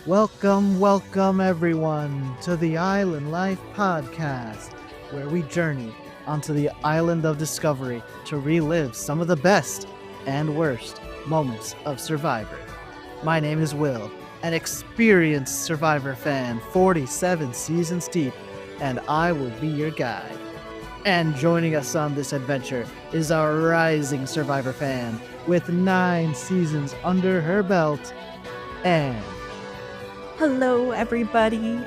Welcome everyone to the Island Life Podcast, where we journey onto the island of discovery to relive some of the best and worst moments of Survivor. My name is Will, an experienced Survivor fan, 47 seasons deep, and I will be your guide. And joining us on this adventure is our rising Survivor fan with 9 seasons under her belt, Anne. Hello, everybody.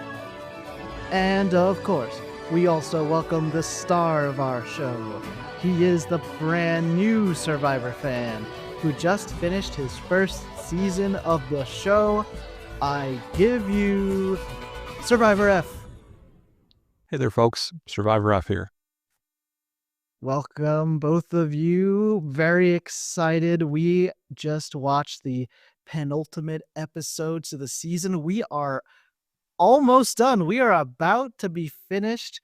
And of course, we also welcome the star of our show. He is the brand new Survivor fan who just finished his first season of the show. I give you Survivor F. Hey there, folks. Survivor F here. Welcome, both of you. Very excited. We just watched the penultimate episodes of the season. We are almost done. We are about to be finished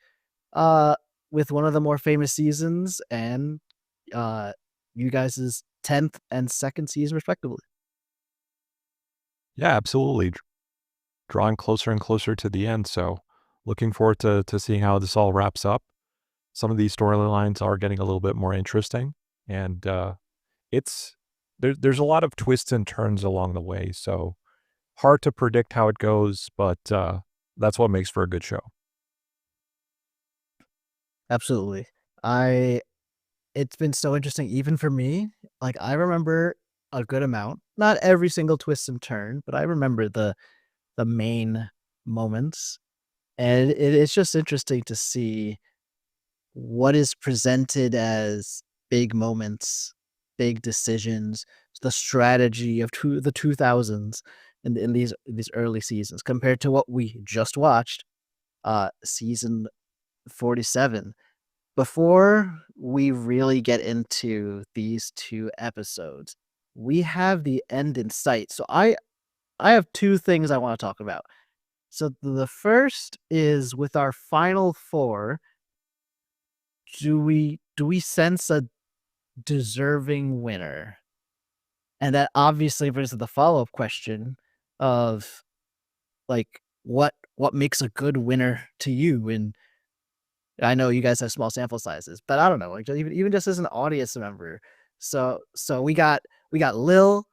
with one of the more famous seasons and you guys' 10th and 2nd season respectively. Yeah, absolutely. Drawing closer and closer to the end, so looking forward to seeing how this all wraps up. Some of these storylines are getting a little bit more interesting, and there's a lot of twists and turns along the way, so hard to predict how it goes, but that's what makes for a good show. Absolutely. It's been so interesting even for me. Like, I remember a good amount, not every single twist and turn, but I remember the main moments, and it's just interesting to see what is presented as big moments, big decisions, the strategy of the 2000s in these early seasons compared to what we just watched, season 47. Before we really get into these 2 episodes, we have the end in sight. So I have 2 things I want to talk about. So the first is with our final 4, do we sense a deserving winner? And that obviously brings to the follow-up question of, like, what makes a good winner to you? And I know you guys have small sample sizes, but I don't know, like, even just as an audience member. So we got Lil,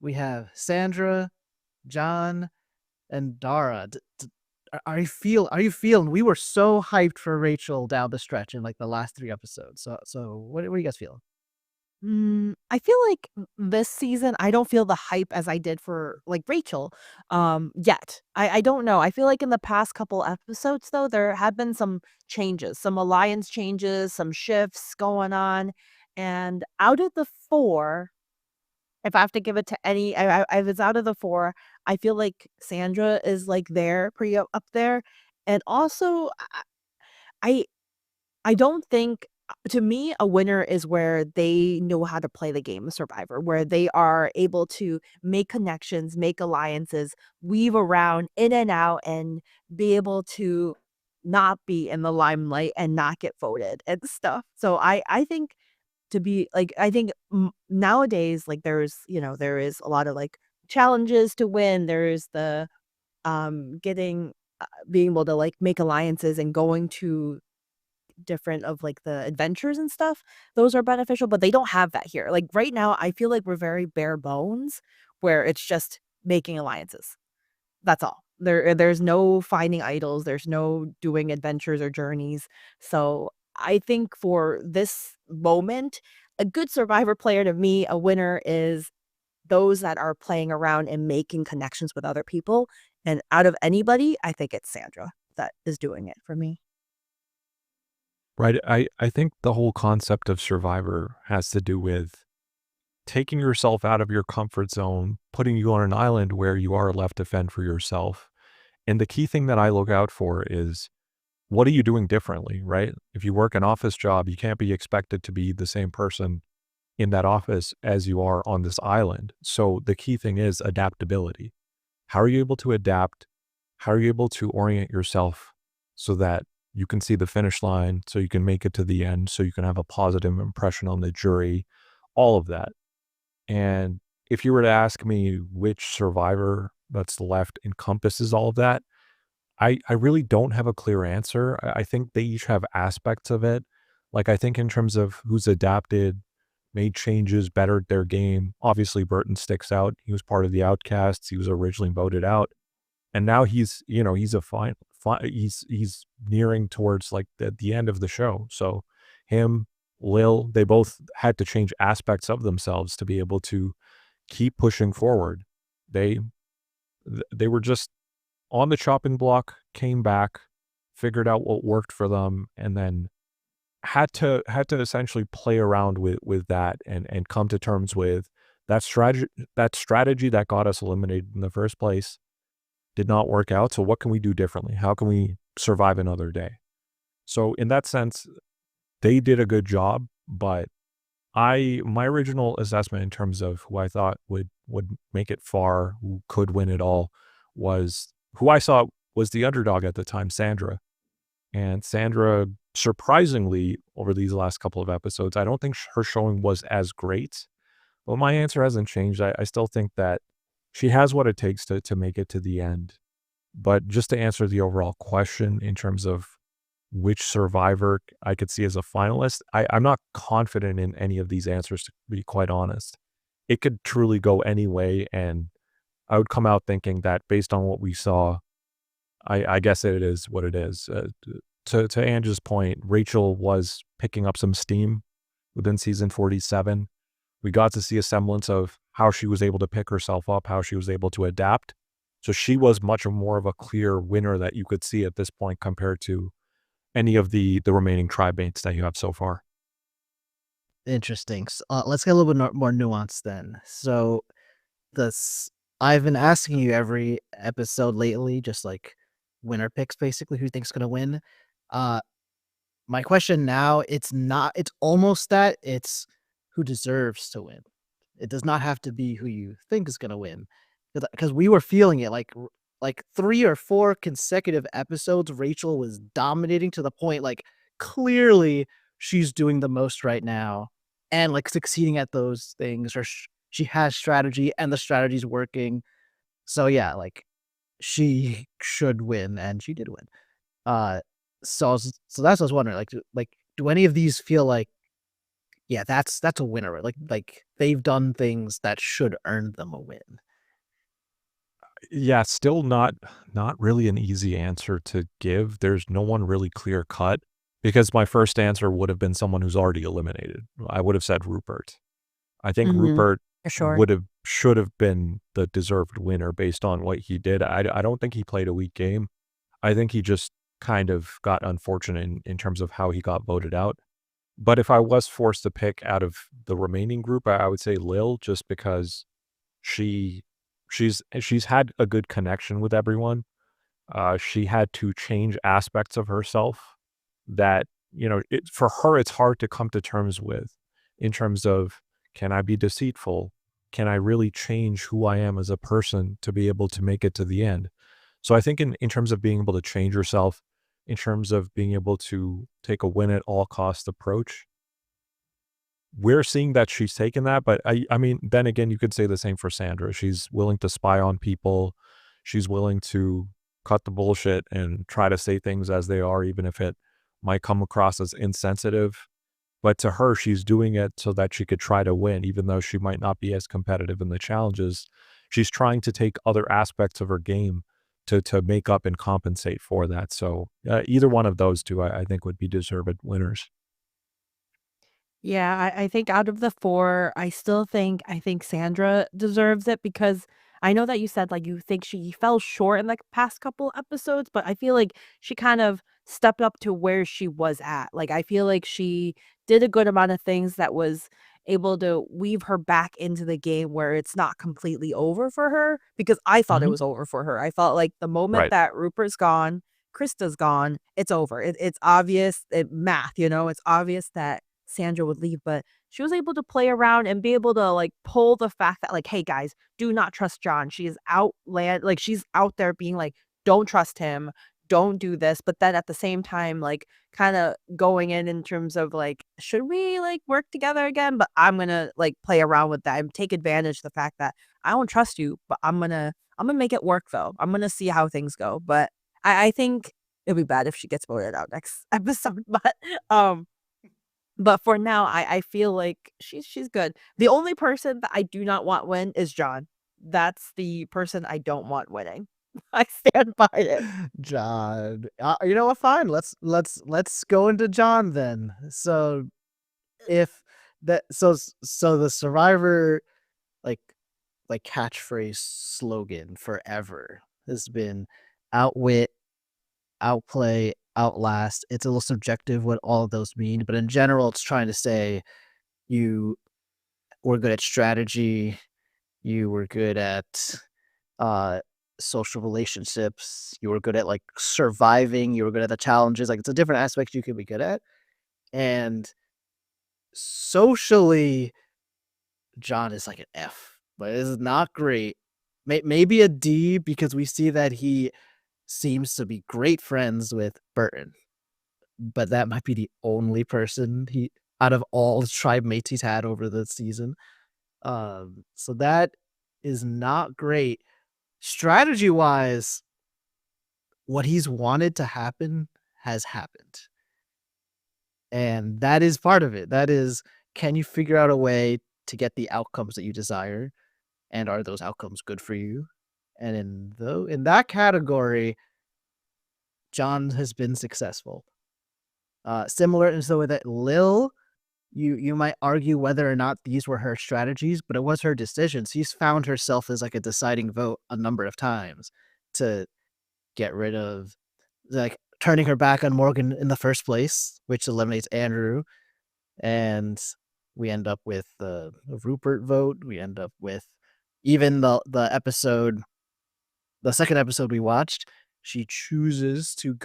we have Sandra, John, and Darrah. Are you feeling? We were so hyped for Rachel down the stretch in like the last 3 episodes. So what are you guys feeling? I feel like this season, I don't feel the hype as I did for, like, Rachel, yet. I don't know. I feel like in the past couple episodes, though, there have been some changes, some alliance changes, some shifts going on, and out of the 4, if I have to give it to any if it's out of the 4, I feel like Sandra is, like, there, pretty up there, and also, I I don't think to me, a winner is where they know how to play the game of Survivor, where they are able to make connections, make alliances, weave around in and out, and be able to not be in the limelight and not get voted and stuff. So I think to be like, I think nowadays, like, there is a lot of like challenges to win. There's the getting being able to like make alliances and going to different of, like, the adventures and stuff, those are beneficial, but they don't have that here. Like, right now, I feel like we're very bare bones, where it's just making alliances. That's all. There's no finding idols, there's no doing adventures or journeys. So, I think for this moment, a good Survivor player to me, a winner is those that are playing around and making connections with other people, and out of anybody, I think it's Sandra that is doing it for me. Right. I think the whole concept of Survivor has to do with taking yourself out of your comfort zone, putting you on an island where you are left to fend for yourself. And the key thing that I look out for is, what are you doing differently, right? If you work an office job, you can't be expected to be the same person in that office as you are on this island. So the key thing is adaptability. How are you able to adapt? How are you able to orient yourself so that you can see the finish line, so you can make it to the end, so you can have a positive impression on the jury, all of that. And if you were to ask me which Survivor that's left encompasses all of that. I really don't have a clear answer. I think they each have aspects of it. Like, I think in terms of who's adapted, made changes, bettered their game, obviously Burton sticks out. He was part of the Outcasts. He was originally voted out. And now he's a he's nearing towards like the end of the show. So him, Lil, they both had to change aspects of themselves to be able to keep pushing forward. They they were just on the chopping block, came back, figured out what worked for them, and then had to essentially play around with that and come to terms with that strategy that got us eliminated in the first place did not work out. So what can we do differently? How can we survive another day? So in that sense, they did a good job, but my original assessment in terms of who I thought would make it far, who could win it all, was who I saw was the underdog at the time, Sandra. And Sandra, surprisingly, over these last couple of episodes, I don't think her showing was as great. But my answer hasn't changed. I still think that she has what it takes to make it to the end. But just to answer the overall question in terms of which survivor I could see as a finalist, I'm not confident in any of these answers, to be quite honest. It could truly go any way, and I would come out thinking that based on what we saw, I guess it is what it is. To Angie's point, Rachel was picking up some steam within season 47. We got to see a semblance of how she was able to pick herself up, how she was able to adapt. So she was much more of a clear winner that you could see at this point compared to any of the remaining tribe mates that you have so far. Interesting. Let's get a little bit more nuanced then. So this, I've been asking you every episode lately, just like winner picks, basically, who thinks gonna win. Uh, my question now, it's almost that, it's who deserves to win. It does not have to be who you think is gonna win, because we were feeling it like 3 or 4 consecutive episodes. Rachel was dominating to the point like clearly she's doing the most right now and like succeeding at those things, or she has strategy and the strategy's working. So yeah, like she should win and she did win. Uh, so that's what I was wondering. Do any of these feel like, yeah, that's a winner? Like they've done things that should earn them a win. Yeah, still not really an easy answer to give. There's no one really clear cut because my first answer would have been someone who's already eliminated. I would have said Rupert. I think Mm-hmm. Rupert For sure. should have been the deserved winner based on what he did. I don't think he played a weak game. I think he just kind of got unfortunate in terms of how he got voted out. But if I was forced to pick out of the remaining group, I would say Lil, just because she she's had a good connection with everyone. She had to change aspects of herself that, for her, it's hard to come to terms with in terms of, can I be deceitful? Can I really change who I am as a person to be able to make it to the end? So I think in terms of being able to change yourself, in terms of being able to take a win at all cost approach, we're seeing that she's taken that, but I mean, then again, you could say the same for Sandra. She's willing to spy on people. She's willing to cut the bullshit and try to say things as they are, even if it might come across as insensitive. But to her, she's doing it so that she could try to win, even though she might not be as competitive in the challenges. She's trying to take other aspects of her game to make up and compensate for that. So either one of those two, I think, would be deserved winners. Yeah, I think out of the 4, I think Sandra deserves it because I know that you said, like, you think she fell short in, the past couple episodes, but I feel like she kind of stepped up to where she was at. Like, I feel like she did a good amount of things that was able to weave her back into the game where it's not completely over for her, because I thought it Mhm. was over for her. I felt like the moment Right. that Rupert's gone, Krista's gone, it's over. It's obvious, math, it's obvious that Sandra would leave, but she was able to play around and be able to, like, pull the fact that, like, "Hey, guys, do not trust John." She is she's out there being like, "Don't trust him. Don't do this." But then at the same time, like, kinda going in terms of, like, "Should we, like, work together again?" But I'm gonna, like, play around with that and take advantage of the fact that I don't trust you, but I'm gonna make it work though. I'm gonna see how things go. But I think it'd be bad if she gets voted out next episode. But for now, I feel like she's good. The only person that I do not want win is John. That's the person I don't want winning. I stand by it. John. You know what? Fine. Let's go into John then. So if that so the Survivor like catchphrase slogan forever has been outwit, outplay, outlast. It's a little subjective what all of those mean, but in general, it's trying to say you were good at strategy, you were good at uh social relationships, you were good at like surviving, you were good at the challenges. Like it's a different aspect you could be good at. And socially, John is like an F, but it is not great. Maybe a D because we see that he seems to be great friends with Burton, but that might be the only person he out of all the tribe mates he's had over the season. So that is not great. Strategy wise, what he's wanted to happen has happened. And that is part of it. That is, can you figure out a way to get the outcomes that you desire? And are those outcomes good for you? And in that category, John has been successful. Similar in the way that Lil, you might argue whether or not these were her strategies, but it was her decisions. She's found herself as like a deciding vote a number of times to get rid of, like turning her back on Morgan in the first place, which eliminates Andrew, and we end up with the Rupert vote. We end up with even the episode, the second episode we watched. She chooses to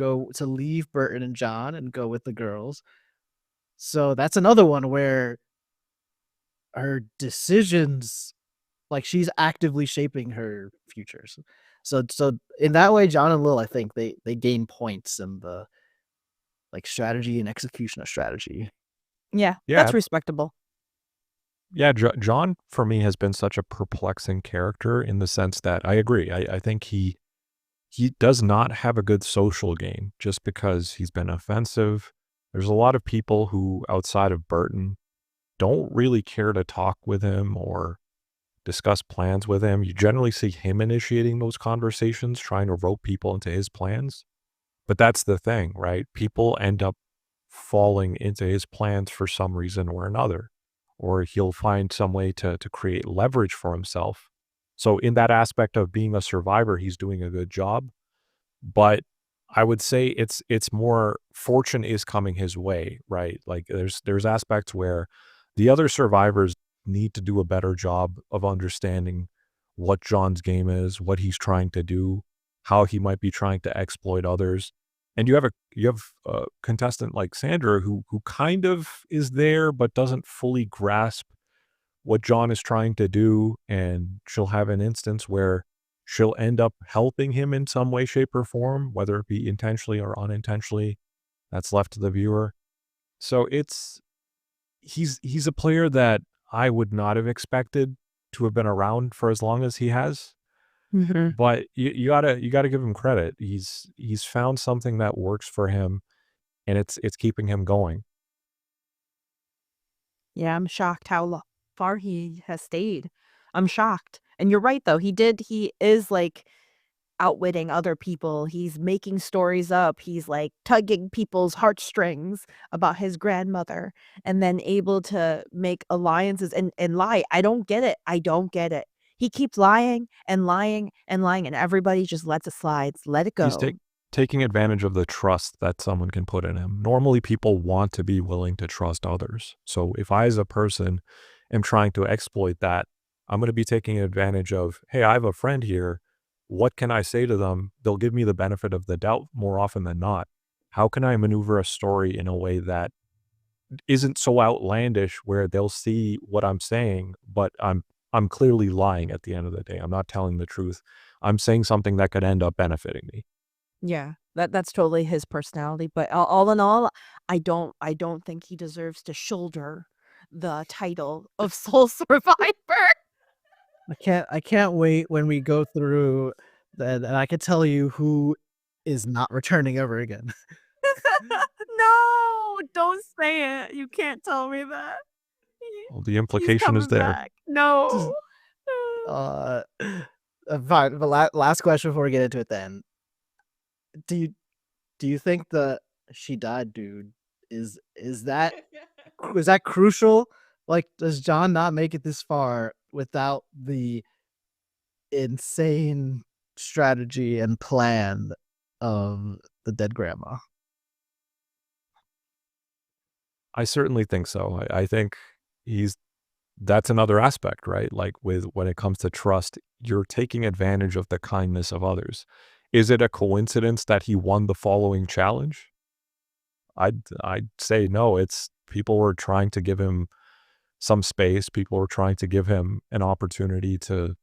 leave Burton and John and go with the girls. So that's another one where her decisions, like she's actively shaping her futures. So in that way, John and Lil, I think they gain points in the like strategy and execution of strategy. Yeah, Yeah. that's respectable. Yeah, John for me has been such a perplexing character in the sense that I agree. I think he does not have a good social game just because he's been offensive. There's a lot of people who outside of Burton don't really care to talk with him or discuss plans with him. You generally see him initiating those conversations, trying to rope people into his plans. But that's the thing, right? People end up falling into his plans for some reason or another, or he'll find some way to create leverage for himself. So in that aspect of being a survivor, he's doing a good job. But I would say it's more fortune is coming his way, right? Like there's aspects where the other survivors need to do a better job of understanding what John's game is, what he's trying to do, how he might be trying to exploit others. And you have a contestant like Sandra who kind of is there but doesn't fully grasp what John is trying to do, and she'll have an instance where she'll end up helping him in some way, shape, or form, whether it be intentionally or unintentionally. That's left to the viewer. So he's a player that I would not have expected to have been around for as long as he has. Mm-hmm. But you gotta give him credit. He's found something that works for him, and it's keeping him going. Yeah, I'm shocked how far he has stayed. I'm shocked. And you're right, though. He is like outwitting other people. He's making stories up. He's like tugging people's heartstrings about his grandmother and then able to make alliances and lie. I don't get it. I don't get it. He keeps lying and lying and lying, and everybody just lets it slide. Let it He's go. taking advantage of the trust that someone can put in him. Normally, people want to be willing to trust others. So if I, as a person, am trying to exploit that, I'm going to be taking advantage of, hey, I have a friend here. What can I say to them? They'll give me the benefit of the doubt more often than not. How can I maneuver a story in a way that isn't so outlandish where they'll see what I'm saying, but I'm clearly lying at the end of the day. I'm not telling the truth. I'm saying something that could end up benefiting me. Yeah, that's totally his personality. But all in all, I don't think he deserves to shoulder the title of Soul Survivor. I can't wait when we go through that, and I can tell you who is not returning ever again. No, don't say it. You can't tell me that. Well, the He's implication is coming there. back. No. Uh, fine. But last question before we get into it. Then, do you think the she died dude is that crucial? Like, does John not make it this far without the insane strategy and plan of the dead grandma? I certainly think so. I think that's another aspect, right? Like when it comes to trust, you're taking advantage of the kindness of others. Is it a coincidence that he won the following challenge? I'd say no. It's people were trying to give him some space. People were trying to give him an opportunity to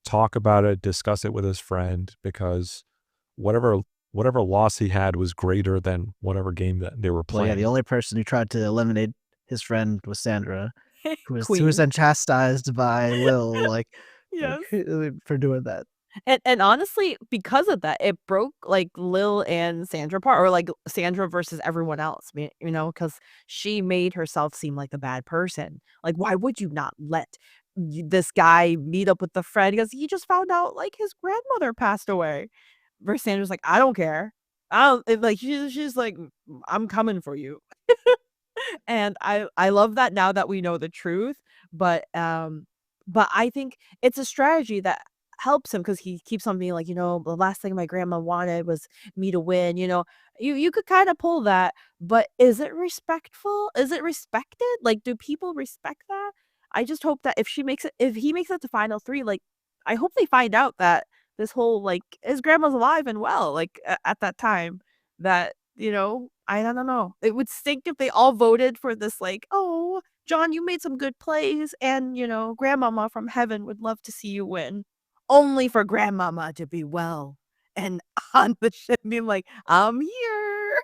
talk about it, discuss it with his friend, because whatever loss he had was greater than whatever game that they were Well, yeah, the playing. only person who tried to eliminate his friend was Sandra, who was Queen. then chastised by Lil, like Yes. for doing that. And honestly, because of that, it broke like Lil and Sandra apart, or like Sandra versus everyone else, you know, because she made herself seem like the bad person. Like, why would you not let this guy meet up with the friend? Because he just found out like his grandmother passed away. Versus Sandra's like, I don't care. I don't like she's like, I'm coming for you. And I love that now that we know the truth, but I think it's a strategy that helps him because he keeps on being like, "The last thing my grandma wanted was me to win," you know? You could kinda pull that, but is it respectful? Is it respected? Like, do people respect that? I just hope that if he makes it to final 3, like, I hope they find out that this whole, like, his grandma's alive and well, like, at that time, that, I don't know. It would stink if they all voted for this, like, "Oh, John, you made some good plays, and, grandmama from heaven would love to see you win." Only for grandmama to be well and on the ship being like, "I'm here."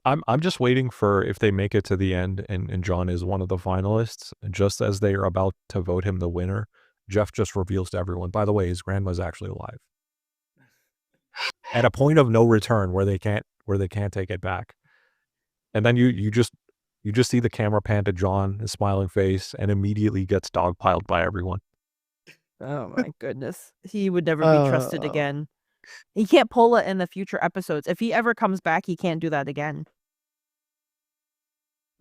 I'm just waiting for if they make it to the end and John is one of the finalists, and just as they are about to vote him the winner, Jeff just reveals to everyone, by the way, his grandma's actually alive. At a point of no return where they can't take it back. And then you just see the camera pan to John, his smiling face, and immediately gets dogpiled by everyone. Oh my goodness. He would never be trusted again. He can't pull it in the future episodes. If he ever comes back, he can't do that again.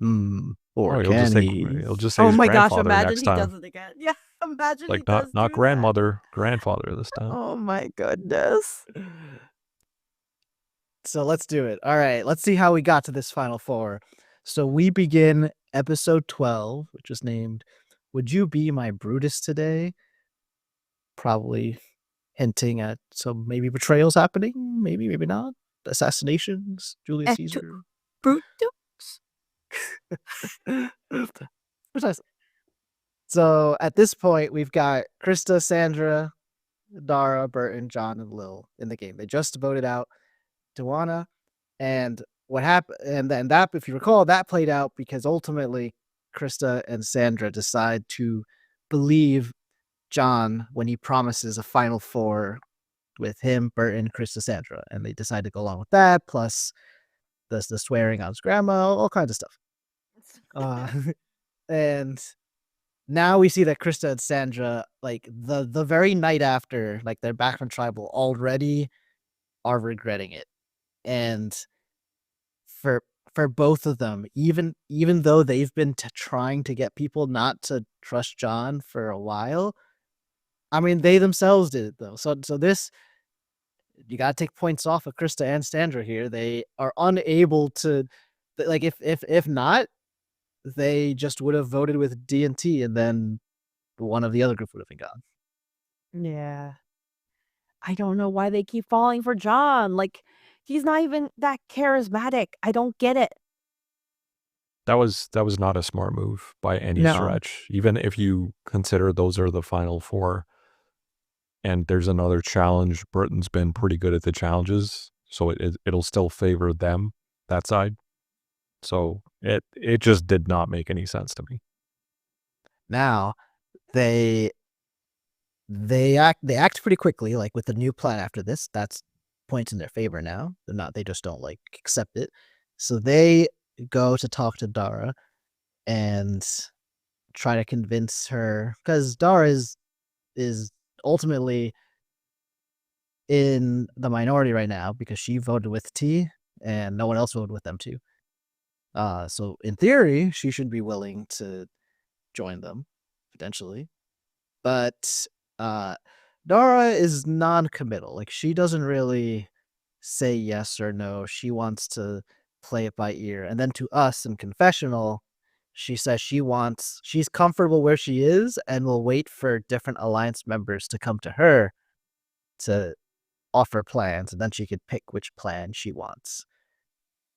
Or Oh, can he? he'll just say Oh his my gosh, grandfather imagine next he time. does it again. Yeah, imagine he Like does not do grandmother, grandfather this that. time. Oh my goodness. So let's do it. All right, let's see how we got to this final 4. So we begin episode 12, which is named "Would You Be My Brutus Today?" Probably hinting at some maybe betrayals happening, maybe not. Assassinations, Julius Caesar. Brutus. Precisely. So at this point, we've got Krista, Sandra, Darrah, Burton, John, and Lil in the game. They just voted out Tawana, and what happened? And then that, if you recall, that played out because ultimately Krista and Sandra decide to believe John when he promises a final 4 with him, Burton, Krista, Sandra, and they decide to go along with that. Plus the swearing on his grandma, all kinds of stuff. And now we see that Krista and Sandra, like the very night after, like they're back from tribal, already are regretting it. And for both of them, even though they've been trying to get people not to trust John for a while, I mean, they themselves did it though. So this, you gotta take points off of Krista and Sandra here. They are unable to, like, if not, they just would have voted with D&T, and then one of the other group would have been gone. Yeah. I don't know why they keep falling for John. Like, he's not even that charismatic. I don't get it. That was not a smart move by any No. stretch. Even if you consider those are the final 4 and there's another challenge, Britain's been pretty good at the challenges, so it'll still favor them, that side. So it just did not make any sense to me. Now, they they act pretty quickly, like with the new plan after this. That's points in their favor now. They just don't like accept it. So they go to talk to Darrah and try to convince her, because Darrah is ultimately in the minority right now because she voted with T and no one else voted with them too. So in theory, she should be willing to join them potentially, but Darrah is non-committal. Like, she doesn't really say yes or no. She wants to play it by ear. And then to us in confessional, she says she's comfortable where she is and will wait for different alliance members to come to her to offer plans, and then she could pick which plan she wants.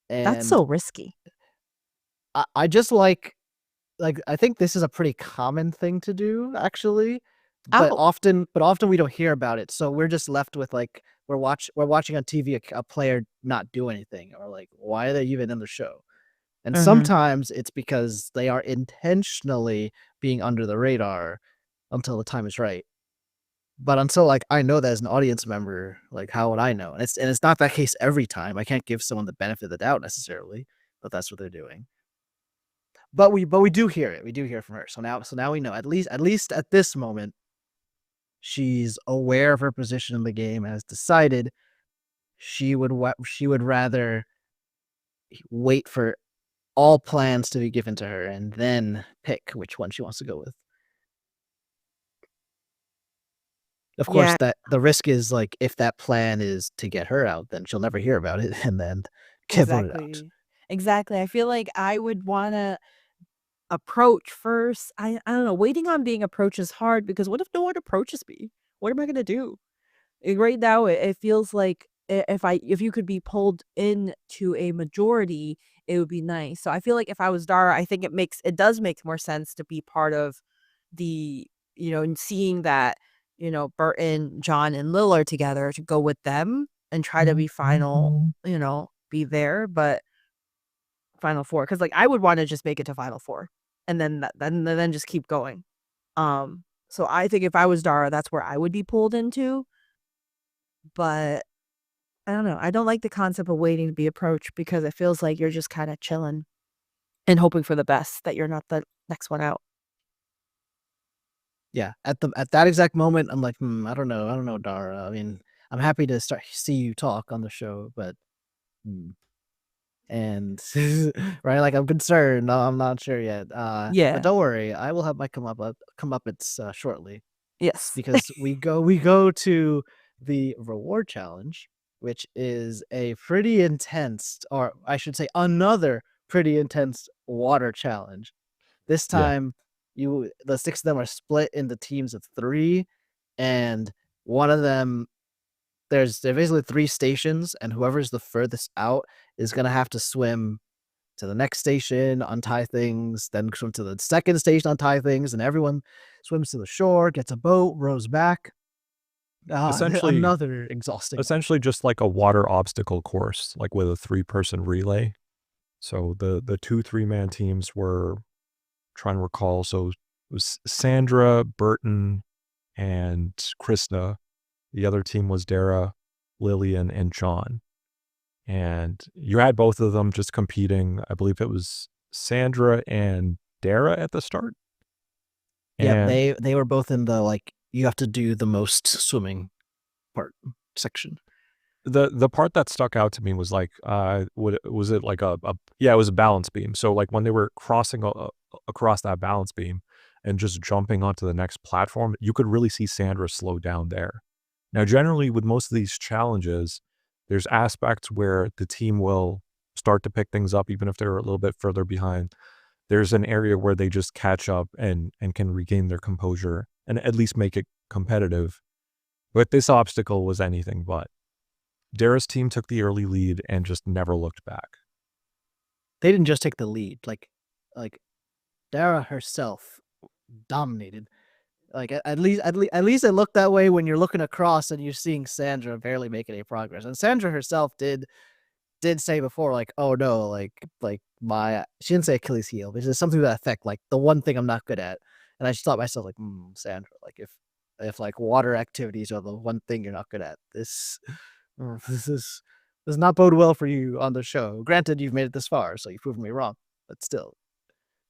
That's And so risky. I just like I think this is a pretty common thing to do, actually, but Oh. often we don't hear about it. So we're just left with like we're watching on TV a player not do anything, or like, why are they even in the show? And Mhm. sometimes it's because they are intentionally being under the radar until the time is right. But until, like, I know that as an audience member, like, how would I know? And it's not that case every time. I can't give someone the benefit of the doubt necessarily, but that's what they're doing. But we do hear it. We do hear from her. So now we know, at least at this moment, she's aware of her position in the game and has decided she would rather wait for all plans to be given to her and then pick which one she wants to go with. Of course, Yeah, that the risk is, like, if that plan is to get her out, then she'll never hear about it and then get voted out. exactly. Exactly. I feel like I would wanna approach first. I don't know, waiting on being approached is hard because what if no one approaches me? What am I gonna do? Right now, it feels like if you could be pulled into a majority, it would be nice. So I feel like if I was Darrah, I think it does make more sense to be part of the, and seeing that, Burton, John, and Lil are together to go with them and try to be be there, but Final 4, because like, I would wanna just make it to Final 4 and then just keep going. So I think if I was Darrah, that's where I would be pulled into, but I don't know. I don't like the concept of waiting to be approached because it feels like you're just kinda chilling and hoping for the best that you're not the next one out. Yeah, at that exact moment, I'm like, I don't know, Dara. I mean, I'm happy to see you talk on the show, but hmm. And right, like, I'm concerned. No, I'm not sure yet. But Yeah. don't worry, I will have my comeuppance shortly. Yes. Because we go to the reward challenge, which is a pretty intense, or I should say another pretty intense water challenge. This Yeah. time, the 6 of them are split into teams of 3, and one of them there are basically 3 stations, and whoever's the furthest out is gonna have to swim to the next station, untie things, then swim to the second station, untie things, and everyone swims to the shore, gets a boat, rows back. Essentially Another exhausting one. essentially just like a water obstacle course, like with a 3-person relay. So the 2 3-man teams were, trying to recall, so it was Sandra, Burton, and Krishna. The other team was Darrah, Lillian, and John. And you had both of them just competing. I believe it was Sandra and Darrah at the start. Yep, And they were both in the, like, you have to do the most swimming part section. the part that stuck out to me was like, was it like a yeah, it was a balance beam. So like when they were crossing across that balance beam and just jumping onto the next platform, you could really see Sandra slow down there. Now, generally with most of these challenges, there's aspects where the team will start to pick things up even if they're a little bit further behind. There's an area where they just catch up and can regain their composure and at least make it competitive. But this obstacle was anything but. Darrah's team took the early lead and just never looked back. They didn't just take the lead, like, Darrah herself dominated. Like, at least it looked that way when you're looking across and you're seeing Sandra barely make any progress, and Sandra herself did say before, like, "Oh, no, like, my" she didn't say Achilles heel, but it's something to that effect, like, "The one thing I'm not good at." And I just thought to myself, like, Sandra, like, if like water activities are the one thing you're not good at. This does not bode well for you on the show. Granted, you've made it this far, so you've proven me wrong, but still,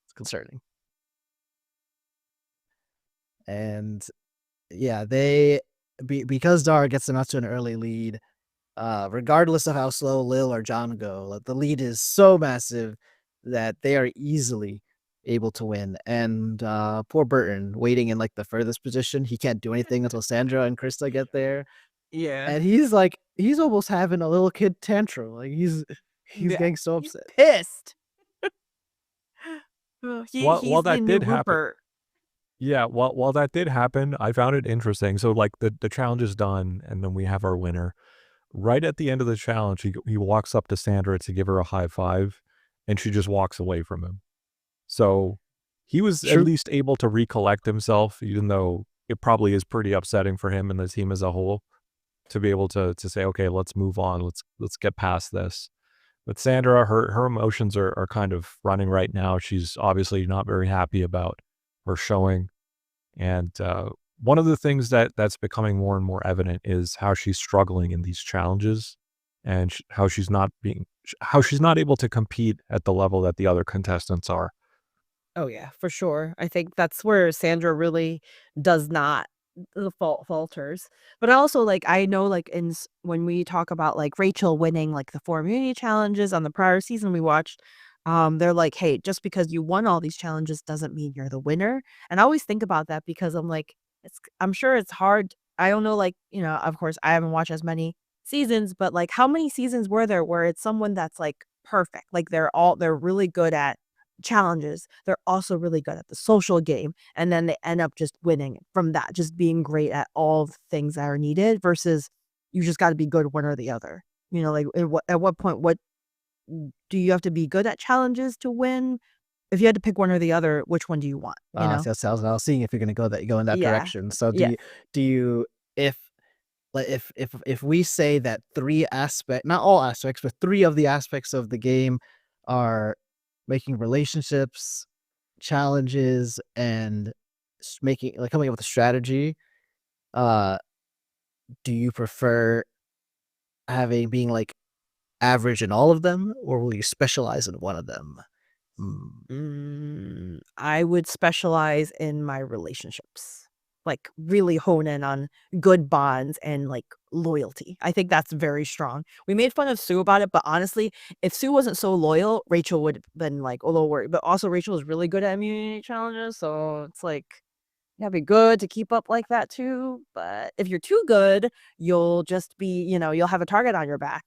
it's concerning. And yeah, because Darrah gets them out to an early lead, regardless of how slow Lil or John go, like, the lead is so massive that they are easily able to win. And poor Burton waiting in like the furthest position, he can't do anything until Sandra and Krista get there. Yeah. And he's almost having a little kid tantrum. Like he's getting so He's upset. pissed. While He's that the new did happen, Rupert. yeah, while that did happen, I found it interesting. So like the challenge is done, and then we have our winner. Right at the end of the challenge, he walks up to Sandra to give her a high five, and she just walks away from him. So he was at True. least able to recollect himself, even though it probably is pretty upsetting for him and the team as a whole to be able to say, okay, let's move on. Let's get past this. But Sandra, her emotions are kind of running right now. She's obviously not very happy about her showing. And one of the things that's becoming more and more evident is how she's struggling in these challenges, and how she's not able to compete at the level that the other contestants are. Oh yeah, for sure. I think that's where Sandra really does not falters. But also, like, I know, like, when we talk about like Rachel winning like the 4 immunity challenges on the prior season we watched, they're like, hey, just because you won all these challenges doesn't mean you're the winner. And I always think about that because I'm like, I'm sure it's hard. I don't know, like, of course, I haven't watched as many seasons, but like, how many seasons were there where it's someone that's like perfect, like they're really good at challenges. They're also really good at the social game, and then they end up just winning from that, just being great at all the things that are needed versus you just got to be good one or the other. Like at what point, what do you have to be good at challenges to win? If you had to pick one or the other, which one do you want? So I was seeing if you're gonna go in that Yeah. direction. So Yeah. do you if like if we say that not all aspects, but three of the aspects of the game are making relationships, challenges, and making like coming up with a strategy, uh, do you prefer being like average in all of them, or will you specialize in one of them? I would specialize in my relationships. Like, really hone in on good bonds and, like, loyalty. I think that's very strong. We made fun of Sue about it, but honestly, if Sue wasn't so loyal, Rachel would have been, like, a little worried. But also, Rachel is really good at immunity challenges, so it's like, you gotta be good to keep up like that too. But if you're too good, you'll just be, you'll have a target on your back.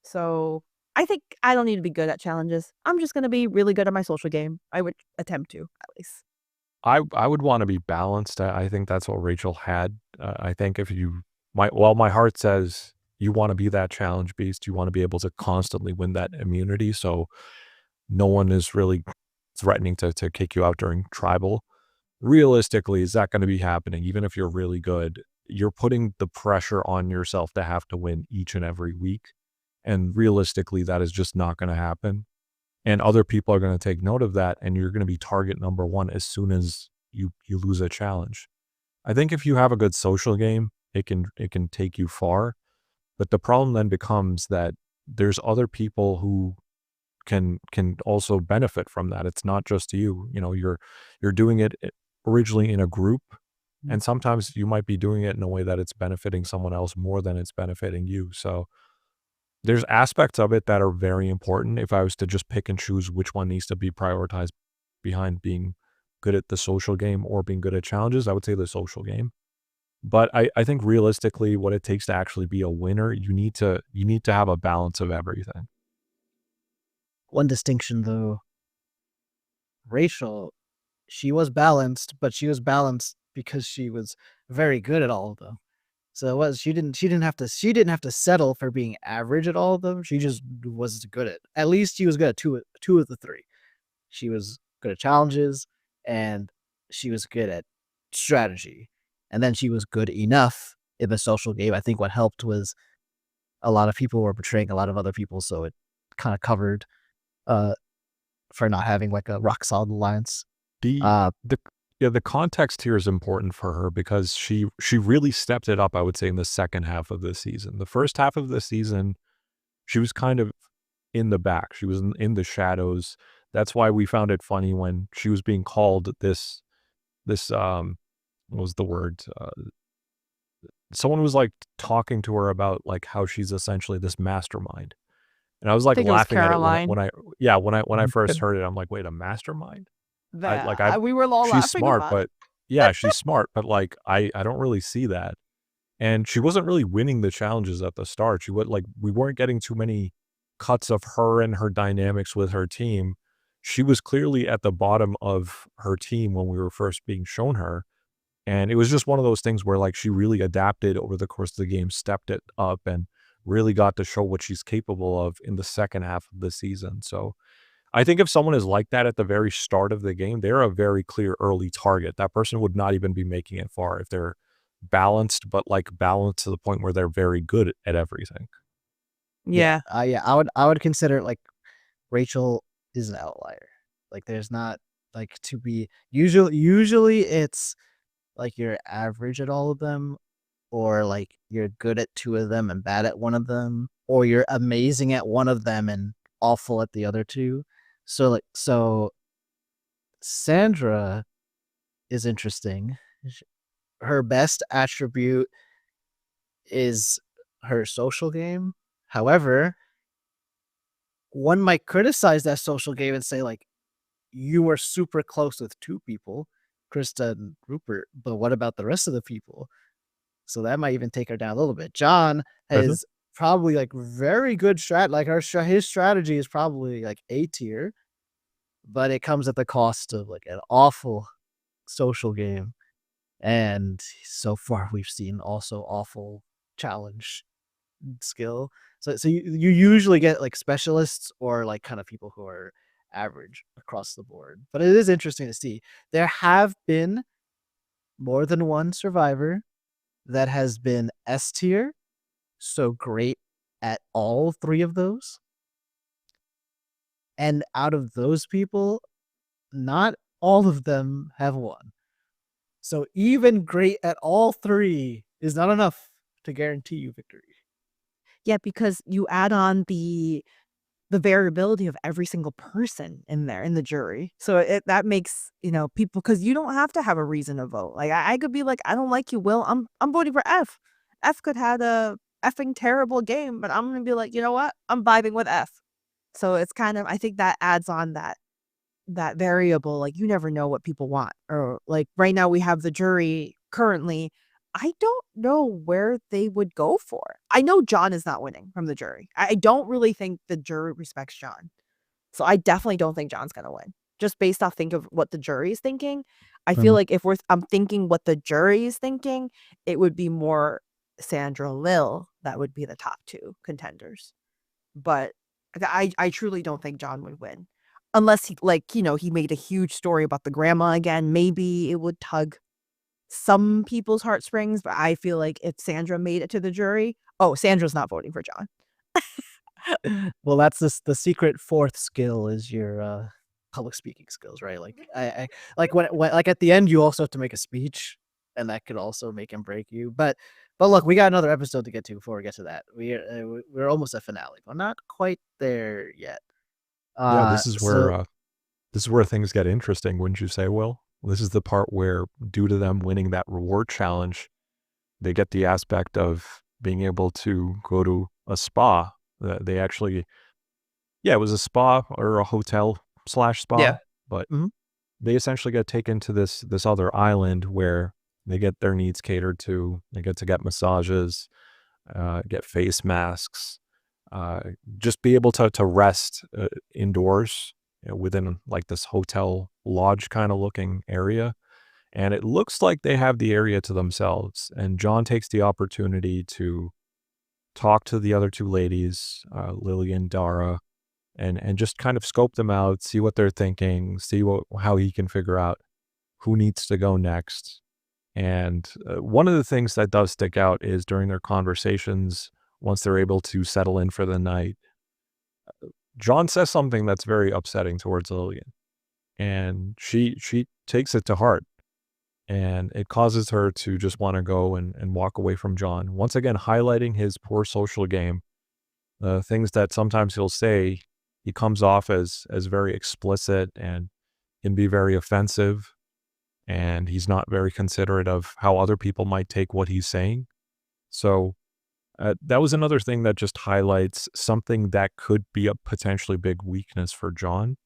So I think I don't need to be good at challenges. I'm just gonna be really good at my social game. I would attempt to, at least. I would want to be balanced. I think that's what Rachel had. I think if you my heart says you want to be that challenge beast. You want to be able to constantly win that immunity, so no one is really threatening to kick you out during tribal. Realistically, is that going to be happening? Even if you're really good, you're putting the pressure on yourself to have to win each and every week, and realistically, that is just not going to happen. And other people are going to take note of that, and you're going to be target number one as soon as you lose a challenge. I think if you have a good social game, it can take you far. But the problem then becomes that there's other people who can also benefit from that. It's not just you. You're doing it originally in a group, and sometimes you might be doing it in a way that it's benefiting someone else more than it's benefiting you. So there's aspects of it that are very important. If I was to just pick and choose which one needs to be prioritized behind being good at the social game or being good at challenges, I would say the social game. But I think realistically, what it takes to actually be a winner, you need to have a balance of everything. One distinction though, Rachel, she was balanced, but she was balanced because she was very good at all of them. So it was she didn't have to settle for being average at all of them. She just was good at least she was good at two of the three. She was good at challenges, and she was good at strategy. And then she was good enough in the social game. I think what helped was a lot of people were betraying a lot of other people, so it kind of covered for not having like a rock solid alliance. The Uh, the Yeah, the context here is important for her because she really stepped it up, I would say, in the second half of the season. The first half of the season, she was kind of in the back. She was in the shadows. That's why we found it funny when she was being called this what was the word? Someone was like talking to her about like how she's essentially this mastermind. And I was I like think it was laughing at it Caroline. when I first Good. heard it. I'm like, wait, a mastermind? I That like I we were all she's laughing smart, about it. but yeah, she's smart, but like I don't really see that. And she wasn't really winning the challenges at the start. She would like we weren't getting too many cuts of her and her dynamics with her team. She was clearly at the bottom of her team when we were first being shown her. And it was just one of those things where like she really adapted over the course of the game, stepped it up and really got to show what she's capable of in the second half of the season. So I think if someone is like that at the very start of the game, they're a very clear early target. That person would not even be making it far if they're balanced, but like balanced to the point where they're very good at everything. Yeah. Yeah, I would consider like Rachel is an outlier. Like there's not like to be usually it's like you're average at all of them, or like you're good at two of them and bad at one of them, or you're amazing at one of them and awful at the other two. So Sandra is interesting. Her best attribute is her social game. However, one might criticize that social game and say like you were super close with two people, Krista and Rupert, but what about the rest of the people? So that might even take her down a little bit. John Mhm. has probably like very good like his strategy is probably like A tier, but it comes at the cost of like an awful social game. And so far we've seen also awful challenge skill. So you usually get like specialists or like kind of people who are average across the board. But it is interesting to see. There have been more than one survivor that has been S tier, so great at all three of those. And out of those people, not all of them have won. So even great at all three is not enough to guarantee you victory. Yeah, because you add on the variability of every single person in there in the jury. So that makes, people, because you don't have to have a reason to vote. Like I could be like, I don't like you, Will. I'm voting for F. F could had a effing terrible game, but I'm gonna be like, you know what? I'm vibing with F. So it's kind of, I think that adds on that variable. Like you never know what people want. Or like right now we have the jury currently. I don't know where they would go for. I know John is not winning from the jury. I don't really think the jury respects John. So I definitely don't think John's gonna win. Just based off think of what the jury is thinking. I feel Mhm. like if I'm thinking what the jury is thinking, it would be more Sandra Lil that would be the top two contenders. But I truly don't think John would win. Unless he made a huge story about the grandma again. Maybe it would tug some people's heartstrings, but I feel like if Sandra made it to the jury, Sandra's not voting for John. Well, that's the secret fourth skill is your public speaking skills, right? Like I like when like at the end you also have to make a speech, and that could also make and break you. But look, we got another episode to get to before we get to that. We're almost at finale, but not quite there yet. Yeah, So this is where things get interesting, wouldn't you say, Will? This is the part where, due to them winning that reward challenge, they get the aspect of being able to go to a spa. They actually, yeah, it was a spa or a hotel slash yeah. spa, but Mhm. they essentially get taken to this other island where they get their needs catered to. They get to get massages, get face masks, uh, just be able to rest indoors, within like this hotel lodge kind of looking area. And it looks like they have the area to themselves. And John takes the opportunity to talk to the other two ladies, Lily and Darrah, and just kind of scope them out, see what they're thinking, see how he can figure out who needs to go next. And one of the things that does stick out is during their conversations, once they're able to settle in for the night, John says something that's very upsetting towards Lillian, and she takes it to heart. and it causes her to just want to go and walk away from John. Once again, highlighting his poor social game. The things that sometimes he'll say, he comes off as very explicit and can be very offensive, and he's not very considerate of how other people might take what he's saying. So that was another thing that just highlights something that could be a potentially big weakness for John.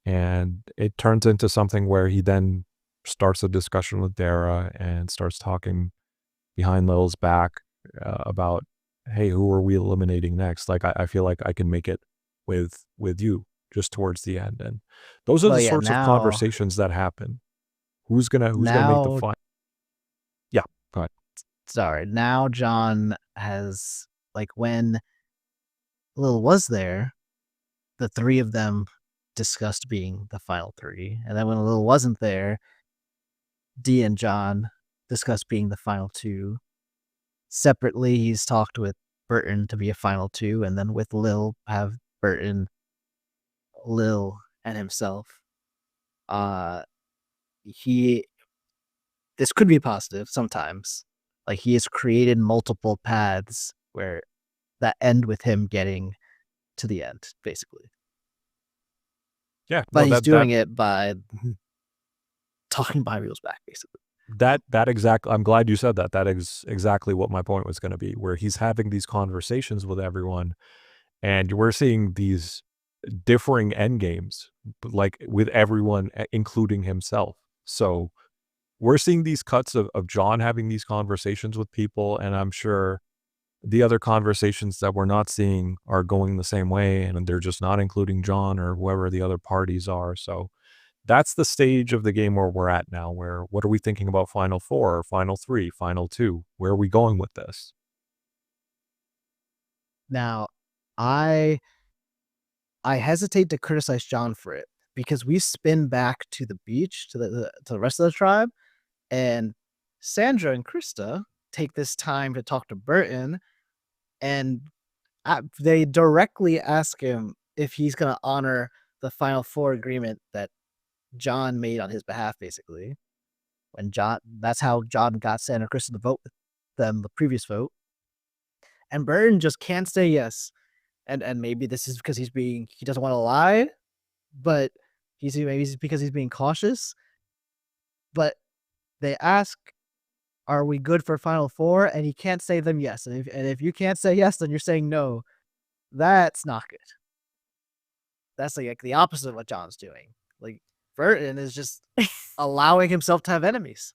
And it turns into something where he then starts a discussion with Darrah and starts talking behind Lil's back about, hey, who are we eliminating next? Like, I feel like I can make it with you just towards the end. And those are Well, the yeah, sorts of now conversations that happen. Who's gonna make the now final? Yeah, go ahead. sorry, now John has, like, when Lil was there, the three of them discussed being the final three. And then when Lil wasn't there, Dee and John discussed being the final two. Separately, he's talked with Burton to be a final two, and then with Lil, have Burton, Lil, and himself. This could be positive sometimes. Like, he has created multiple paths where that end with him getting to the end, basically. Yeah, But no, he's doing it by talking behind people's back, basically. that exactly. I'm glad you said that. That is exactly what my point was going to be. Where he's having these conversations with everyone, and we're seeing these differing end games, like with everyone, including himself. So we're seeing these cuts of John having these conversations with people, and I'm sure the other conversations that we're not seeing are going the same way, and they're just not including John or whoever the other parties are. So that's the stage of the game where we're at now, where what are we thinking about Final Four, or Final Three, Final Two? Where are we going with this? Now, I hesitate to criticize John for it, because we spin back to the beach, to the rest of the tribe, and Sandra and Krista take this time to talk to Burton, and they directly ask him if he's going to honor the Final Four agreement that John made on his behalf, basically. That's how John got Sandra and Krista to vote with them the previous vote. And Burton just can't say yes. And maybe this is because he doesn't want to lie, but maybe it's because he's being cautious. But they ask, are we good for Final Four? And he can't say them yes. And if you can't say yes, then you're saying no. That's not good. That's like the opposite of what John's doing. Like, Burton is just allowing himself to have enemies.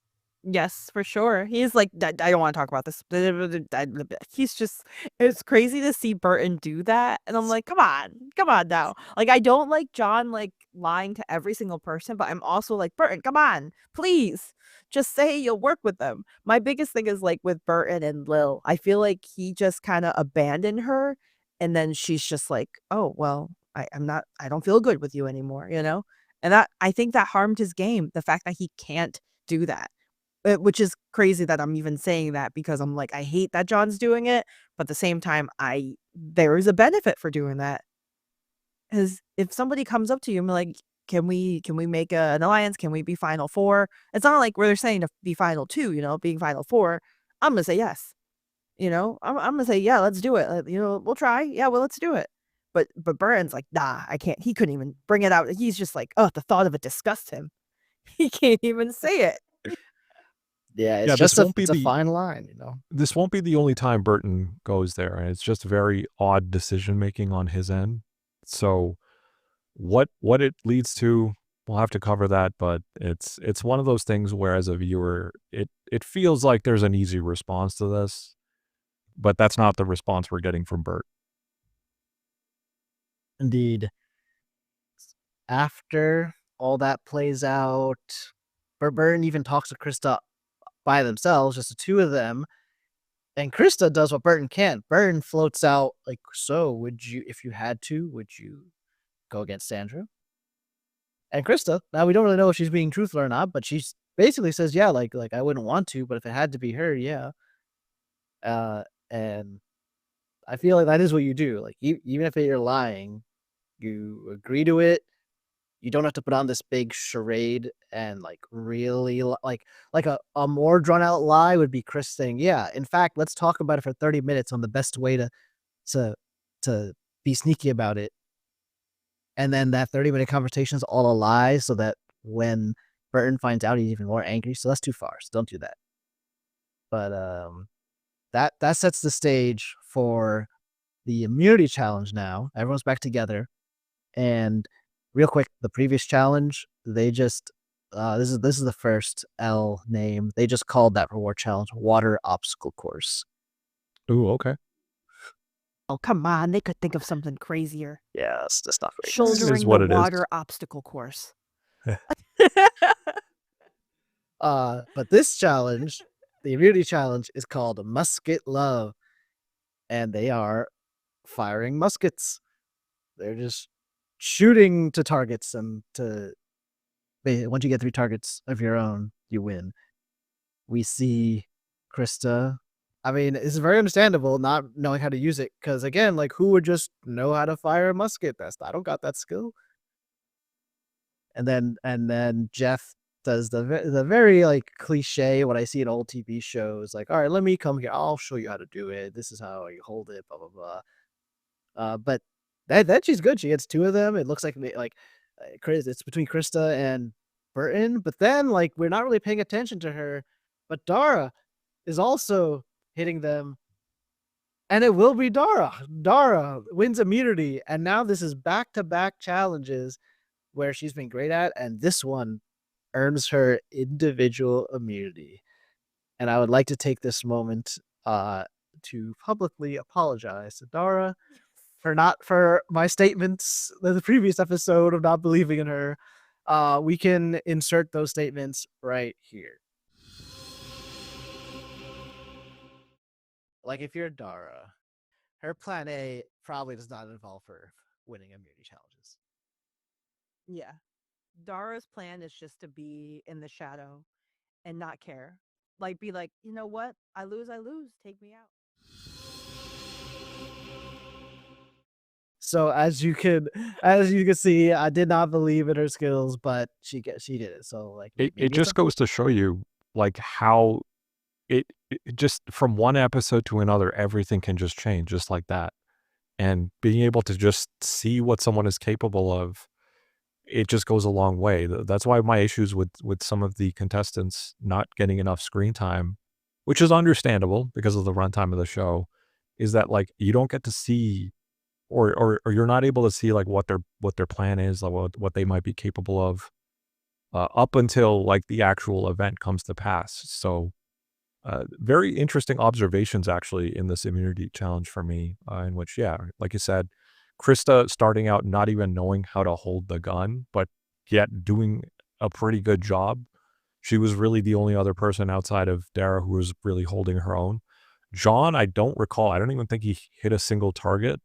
Yes, for sure. He's like, I don't want to talk about this. He's just, it's crazy to see Burton do that. And I'm like, come on now. Like, I don't like John, like, lying to every single person, but I'm also like, Burton, come on, please. Just say you'll work with them. My biggest thing is, like, with Burton and Lil, I feel like he just kind of abandoned her. And then she's just like, oh, well, I don't feel good with you anymore, you know? And I think that harmed his game. The fact that he can't do that. Which is crazy that I'm even saying that, because I'm like, I hate that John's doing it, but at the same time, there is a benefit for doing that. Because if somebody comes up to you and be like, can we make an alliance? Can we be Final Four? It's not like where they're saying to be Final Two, you know, being Final Four. I'm gonna say yes. You know, I'm gonna say, yeah, let's do it. You know, we'll try. Yeah, well, let's do it. But Burton's like, nah, I can't. He couldn't even bring it out. He's just like, oh, the thought of it disgusts him. He can't even say it. Yeah, Yeah, it's a fine line, you know. This won't be the only time Burton goes there, and it's just very odd decision making on his end. So what it leads to, we'll have to cover that, but it's one of those things where, as a viewer, it feels like there's an easy response to this, but that's not the response we're getting from Bert. Indeed. After all that plays out, Burton even talks to Krista by themselves, just the two of them. And Krista does what Burton can't. Burton floats out, like, so would you, if you had to, would you go against Sandra? And Krista, now we don't really know if she's being truthful or not, but she basically says, yeah, like I wouldn't want to, but if it had to be her, yeah. And I feel like that is what you do. Like, even if you're lying, you agree to it, You don't have to put on this big charade and like really like a more drawn out lie would be Chris saying, "Yeah, in fact, let's talk about it for 30 minutes on the best way to to be sneaky about it." And then that 30-minute conversation is all a lie so that when Burton finds out, he's even more angry. So that's too far. So don't do that. But that sets the stage for the immunity challenge now. Everyone's back together. And real quick, the previous challenge, they just this is the first L name. They just called that reward challenge Water Obstacle Course. Ooh, okay. Oh, come on. They could think of something crazier. Yes, that's not very Shouldering what the it is. water obstacle course. But this challenge, the immunity challenge, is called Musket Love. And they are firing muskets. They're just shooting to targets and once you get 3 targets of your own, you win. We see Krista. I mean, it's very understandable not knowing how to use it because again, like who would just know how to fire a musket? I don't got that skill. And then Jeff does the very like cliche what I see in old TV shows, like, all right, let me come here. I'll show you how to do it. This is how you hold it, blah blah blah. But that she's good. She gets 2 of them. It looks like it's between Krista and Burton. But then like we're not really paying attention to her. But Darrah is also hitting them. And it will be Darrah. Darrah wins immunity. And now this is back-to-back challenges where she's been great at. And this one earns her individual immunity. And I would like to take this moment to publicly apologize to Darrah for my statements in the previous episode of not believing in her. We can insert those statements right here. Like if you're Darrah, her plan A probably does not involve her winning immunity challenges. Yeah. Darrah's plan is just to be in the shadow and not care. Like, be like, you know what? I lose. Take me out. So as you can see, I did not believe in her skills, but she did it. So like It just goes to show you like how it just from one episode to another, everything can just change just like that. And being able to just see what someone is capable of, it just goes a long way. That's why my issues with some of the contestants not getting enough screen time, which is understandable because of the runtime of the show, is that like you don't get to see or you're not able to see like what their plan is, like what they might be capable of up until like the actual event comes to pass. So very interesting observations actually in this immunity challenge for me, in which, yeah, like you said, Krista starting out not even knowing how to hold the gun, but yet doing a pretty good job. She was really the only other person outside of Darrah who was really holding her own. John, I don't recall. I don't even think he hit a single target.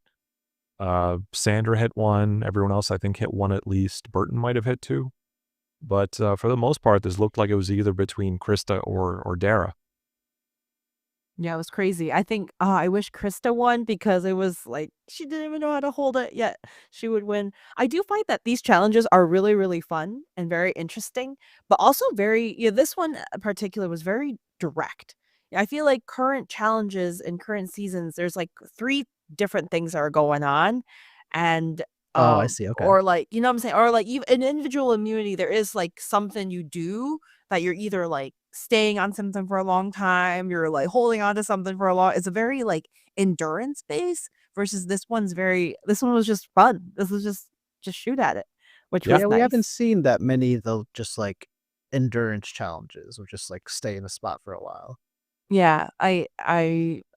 Sandra hit one. Everyone else, I think, hit one at least. Burton might have hit 2. But for the most part, this looked like it was either between Krista or Darrah. Yeah, it was crazy. I think I wish Krista won because it was like she didn't even know how to hold it yet. She would win. I do find that these challenges are really, really fun and very interesting, but also this one in particular was very direct. I feel like current challenges and current seasons, there's like 3 different things that are going on. And Oh, I see. Okay. or like, you know what I'm saying? Or like even an individual immunity, there is like something you do that you're either like staying on something for a long time, you're like holding on to something for a long. It's a very like endurance base versus this one was just fun. This was just shoot at it, which was Yeah, we nice. haven't seen that many though, just like endurance challenges or just like stay in a spot for a while. Yeah, I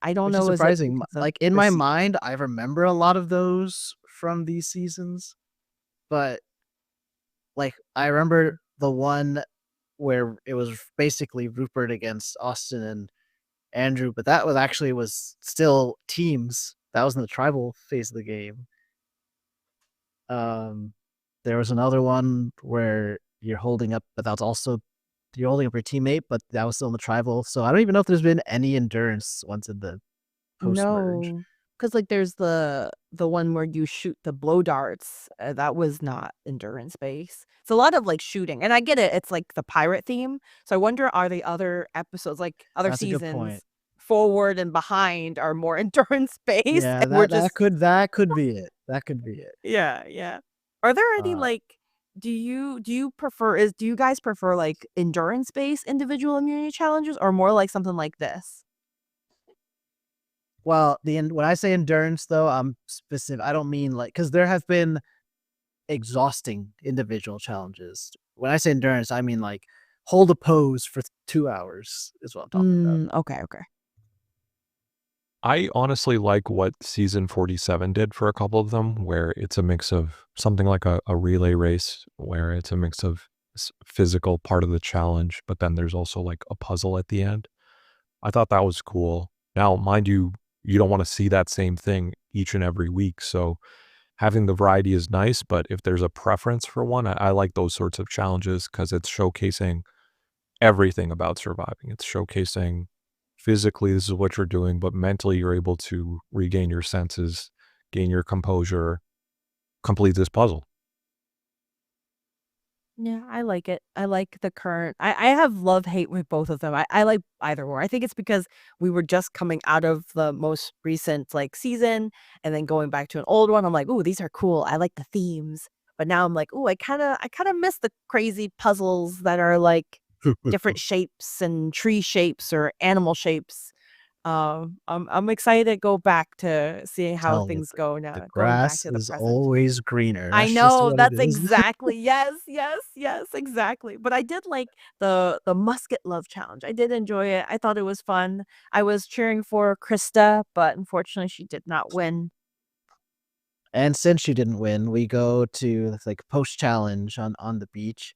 don't Which know. is Is it surprising. because of Like in the my mind, I remember a lot of those from these seasons, but like I remember the one where it was basically Rupert against Austin and Andrew, but that was still teams. That was in the tribal phase of the game. There was another one where you're holding up, but that's also you're holding up your teammate, but that was still in the tribal. So I don't even know if there's been any endurance once in the post merge. No, Because like there's the one where you shoot the blow darts. That was not endurance based. It's a lot of like shooting, and I get it. It's like the pirate theme. So I wonder, are the other episodes, like other That's a good seasons, point. forward and behind, are more endurance based, Yeah, and we're that just that could be it. That could be it. yeah, yeah. Are there any Uh, like do you prefer is do you guys prefer like endurance based individual immunity challenges or more like something like this? well, when I say endurance, though, I'm specific. I don't mean like because there have been exhausting individual challenges. When I say endurance, I mean like hold a pose for 2 hours is what I'm talking about. Okay, okay. I honestly like what season 47 did for a couple of them, where it's a mix of something like a relay race, where it's a mix of physical part of the challenge, but then there's also like a puzzle at the end. I thought that was cool. Now, mind you, you don't want to see that same thing each and every week. So having the variety is nice, but if there's a preference for one, I like those sorts of challenges because it's showcasing everything about surviving. It's showcasing physically this is what you're doing, but mentally you're able to regain your senses, gain your composure, complete this puzzle. Yeah, I like it. I like the current I have love-hate with both of them. I like either or. I think it's because we were just coming out of the most recent, like, season and then going back to an old one. I'm like, "Ooh, these are cool. I like the themes." But now I'm like, "Ooh, I kinda miss the crazy puzzles that are, like, different shapes and tree shapes or animal shapes." I'm excited to go back to seeing how Tell you, things go the now, going back grass to the is present. always greener. I That's just know, what it that's is. exactly yes, yes, yes, exactly. But I did like the Musket Love Challenge. I did enjoy it. I thought it was fun. I was cheering for Krista, but unfortunately she did not win. And since she didn't win, we go to like post challenge on the beach,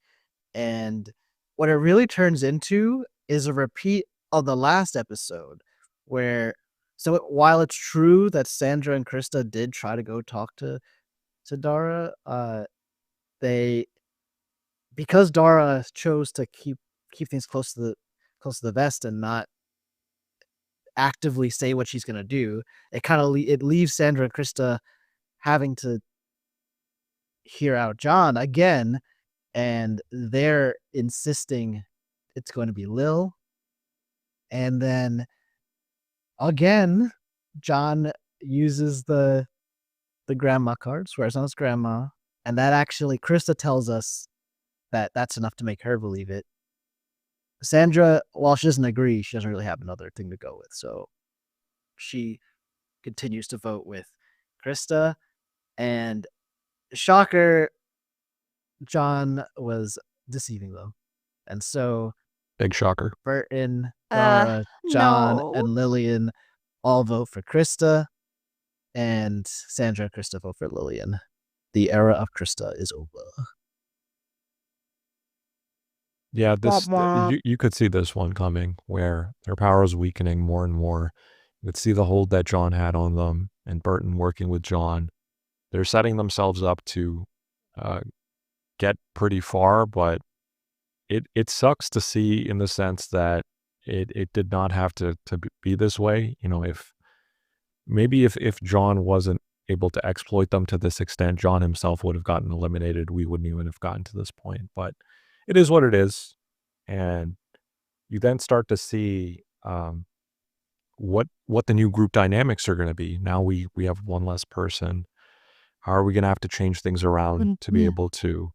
and what it really turns into is a repeat of the last episode, where while it's true that Sandra and Krista did try to go talk to Darrah, they because Darrah chose to keep things close to the vest and not actively say what she's gonna do, it kind of it leaves Sandra and Krista having to hear out John again, and they're insisting it's going to be Lil. And then again, John uses the grandma card, swears on his grandma, and that actually Krista tells us that that's enough to make her believe it. Sandra, while she doesn't agree, she doesn't really have another thing to go with, so she continues to vote with Krista. And shocker, John was deceiving them. And so Big shocker. Burton, Darrah, John, No. and Lillian all vote for Krista, and Sandra and Krista vote for Lillian. The era of Krista is over. Yeah, Womp womp. you could see this one coming where their power is weakening more and more. You could see the hold that John had on them and Burton working with John. They're setting themselves up to uh, get pretty far, but it sucks to see in the sense that it did not have to be this way. You know, if John wasn't able to exploit them to this extent, John himself would have gotten eliminated. We wouldn't even have gotten to this point. But it is what it is, and you then start to see what the new group dynamics are going to be. Now we have one less person. How are we going to have to change things around to be Yeah. able to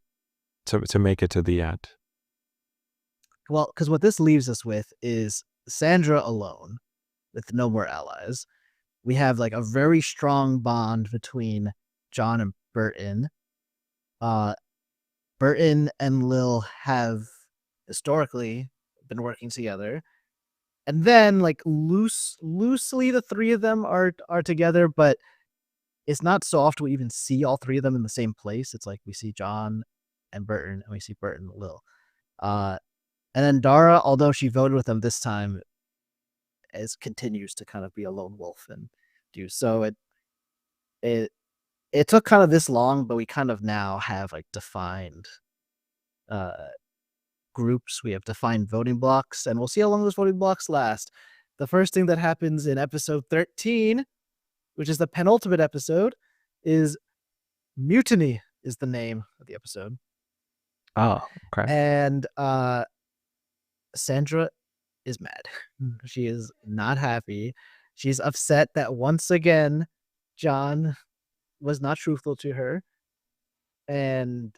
make it to the end? Well, because what this leaves us with is Sandra alone with no more allies. We have like a very strong bond between John and Burton. Uh, Burton and Lil have historically been working together. And then like loosely the three of them are together, but it's not so often we even see all three of them in the same place. It's like we see John and Burton and we see Burton and Lil. Uh and then Darrah, although she voted with them this time, continues to kind of be a lone wolf and do so. It it took kind of this long, but we kind of now have like defined uh groups. We have defined voting blocks, and we'll see how long those voting blocks last. The first thing that happens in episode 13 which is the penultimate episode, is Mutiny is the name of the episode. Oh, okay. And Sandra is mad. She is not happy. She's upset that once again John was not truthful to her. And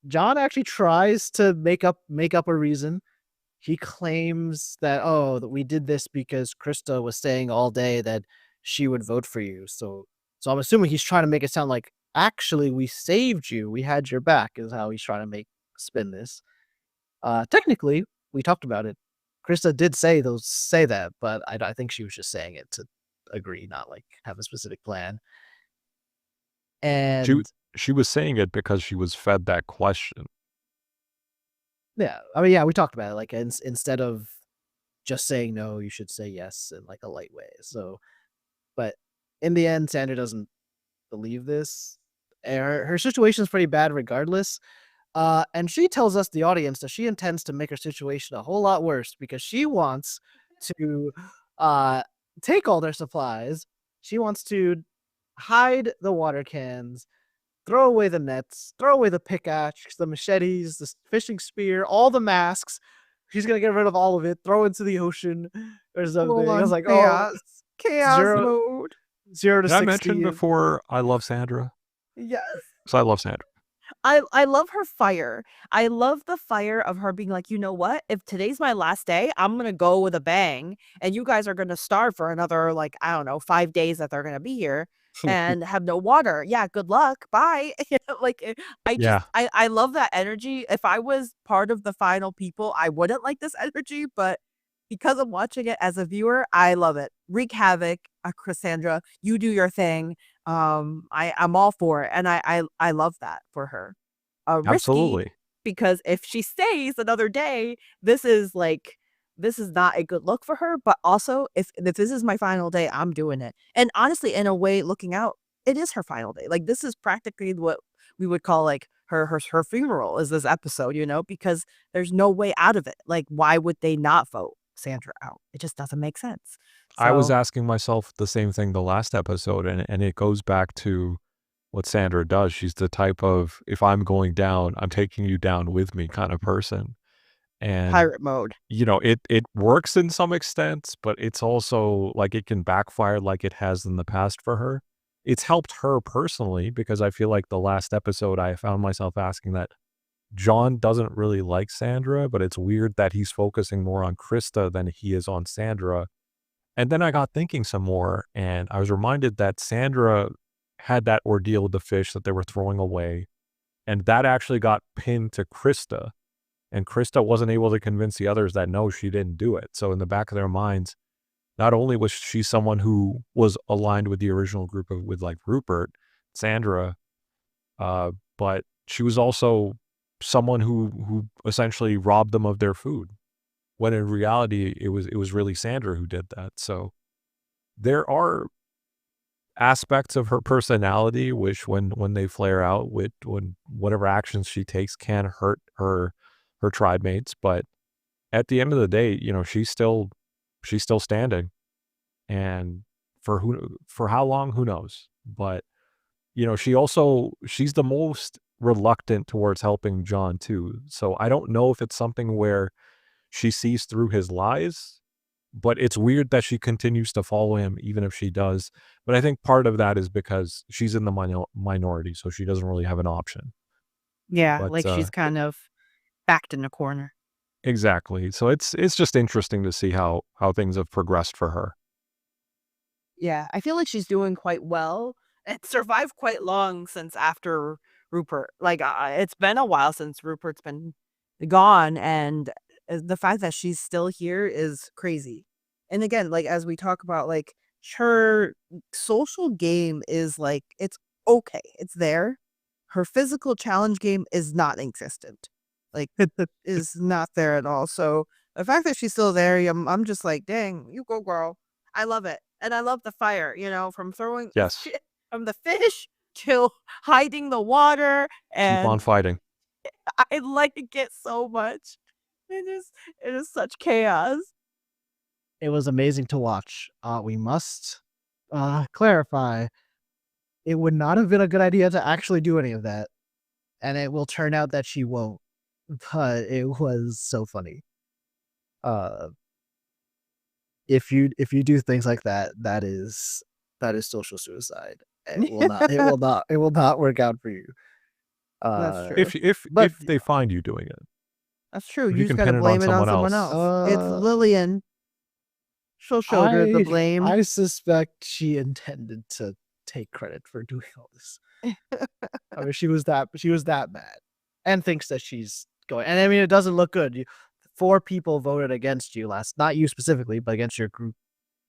John actually tries to make up a reason. He claims that that we did this because Krista was saying all day that she would vote for you. So I'm assuming he's trying to make it sound like actually we saved you. We had your back is how he's trying to spin this. Technically, we talked about it. Krista did say that, but I think she was just saying it to agree, not like have a specific plan. And She was saying it because she was fed that question. yeah, I mean, yeah, we talked about it. Like instead of just saying no, you should say yes in like a light way. So, but in the end, Sandra doesn't believe this. Her situation is pretty bad regardless. And she tells us, the audience, that she intends to make her situation a whole lot worse because she wants to take all their supplies. She wants to hide the water cans, throw away the nets, throw away the pickaxe, the machetes, the fishing spear, all the masks. She's gonna get rid of all of it, throw it into the ocean or something. I was like, chaos mode. 0 to Did I 60. mention before I love Sandra? Yes. So I love Sandra. I love her fire. I love the fire of her being like, you know what? If today's my last day, I'm gonna go with a bang, and you guys are gonna starve for another, like, I don't know, 5 days that they're gonna be here and have no water. Yeah, good luck. Bye. Like, Yeah. I love that energy. If I was part of the final people, I wouldn't like this energy, but because I'm watching it as a viewer, I love it. Wreak havoc, Cassandra. You do your thing. I'm all for it, and I love that for her. Risky Absolutely. because if she stays another day, this is not a good look for her. But also, if this is my final day, I'm doing it. And honestly, in a way, looking out, it is her final day. Like, this is practically what we would call like her funeral. Is this episode, because there's no way out of it. Like, why would they not vote Sandra out? It just doesn't make sense. I was So asking myself the same thing the last episode, and it goes back to what Sandra does. She's the type of, if I'm going down, I'm taking you down with me kind of person. And pirate mode. it works in some extents, but it's also like it can backfire like it has in the past for her. It's helped her personally because I feel like the last episode I found myself asking that John doesn't really like Sandra, but it's weird that he's focusing more on Krista than he is on Sandra. And then I got thinking some more, and I was reminded that Sandra had that ordeal with the fish that they were throwing away, and that actually got pinned to Krista. And Krista wasn't able to convince the others that no, she didn't do it. So in the back of their minds, not only was she someone who was aligned with the original group with like Rupert, Sandra, but she was also someone who essentially robbed them of their food. When in reality, it was really Sandra who did that. So there are aspects of her personality which when they flare out, when whatever actions she takes can hurt her tribe mates, but at the end of the day, she's still standing. And for how long, who knows? But she's the most reluctant towards helping John too. So I don't know if it's something where she sees through his lies, but it's weird that she continues to follow him even if she does. But I think part of that is because she's in the minority, so she doesn't really have an option. Yeah, But like she's kind of backed in a corner. exactly. So it's just interesting to see how things have progressed for her. Yeah, I feel like she's doing quite well and survived quite long since after Rupert. Like, it's been a while since Rupert's been gone, and the fact that she's still here is crazy. And again, like, as we talk about, like, her social game is like, it's okay, it's there. Her physical challenge game is not existent. Like, it is not there at all. So the fact that she's still there, I'm just like, dang, you go, girl. I love it. And I love the fire, from throwing Yes. shit from the fish to hiding the water. Keep on And fighting. I like it so much. It is such chaos. It was amazing to watch. We must clarify, it would not have been a good idea to actually do any of that, and it will turn out that she won't. But it was so funny. Uh, if you do things like that, that is social suicide. It will not work out for you. That's Uh, true. but If they find you doing it, That's true. if You you just can gotta pin it on blame it on someone someone else. else. It's uh, Lillian. She'll shoulder the blame. I suspect she intended to take credit for doing all this. I mean, she was that mad, and thinks that she's going. And I mean, it doesn't look good. 4 people voted against you last, not you specifically, but against your group.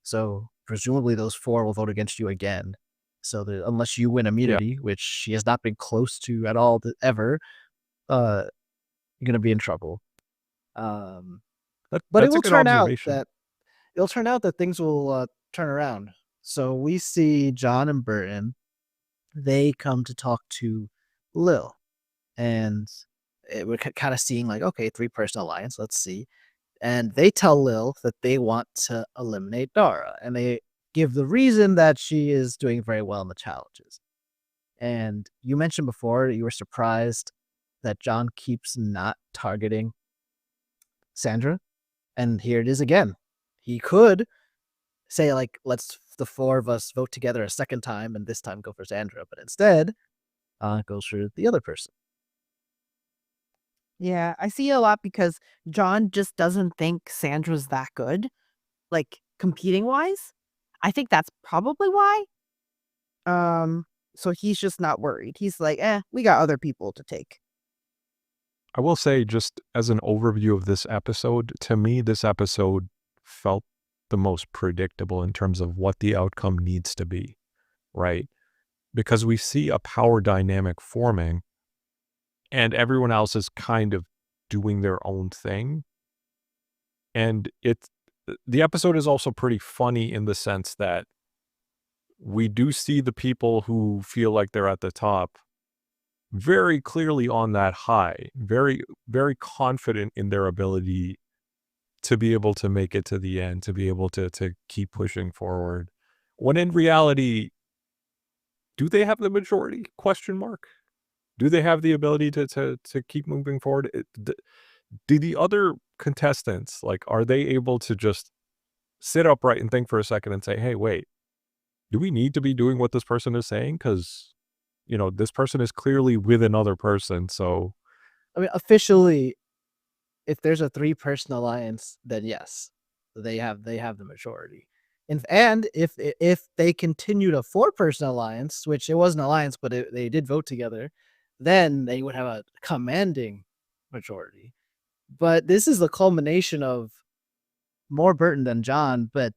So presumably those 4 will vote against you again. So unless you win immunity, which she has not been close to at all ever, you're gonna be in trouble. But That's a good observation. it'll turn out that things will turn around. So we see John and Burton. They come to talk to Lil, and we're kind of seeing like, okay, 3-person alliance. Let's see. And they tell Lil that they want to eliminate Darrah, and they give the reason that she is doing very well in the challenges. And you mentioned before you were surprised that John keeps not targeting Sandra, and here it is again. He could say like, let's the 4 of us vote together a second time, and this time go for Sandra, but instead, goes for the other person. Yeah, I see a lot because John just doesn't think Sandra's that good, like competing wise. I think that's probably why. So he's just not worried. He's like, we got other people to take. I will say, just as an overview of this episode, to me, this episode felt the most predictable in terms of what the outcome needs to be, right? Because we see a power dynamic forming and everyone else is kind of doing their own thing. And the episode is also pretty funny in the sense that we do see the people who feel like they're at the top very clearly on that high, very, very confident in their ability to be able to make it to the end, to be able to keep pushing forward. When in reality, do they have the majority? Question mark. Do they have the ability to keep moving forward? Do the other contestants, like, are they able to just sit upright and think for a second and say, hey, wait, do we need to be doing what this person is saying? Because, this person is clearly with another person. So, I mean, officially, if there's a 3-person alliance, then yes, they have the majority. And if they continued a 4-person alliance, which it wasn't an alliance, but they did vote together, then they would have a commanding majority. But this is the culmination of more Burton than John, but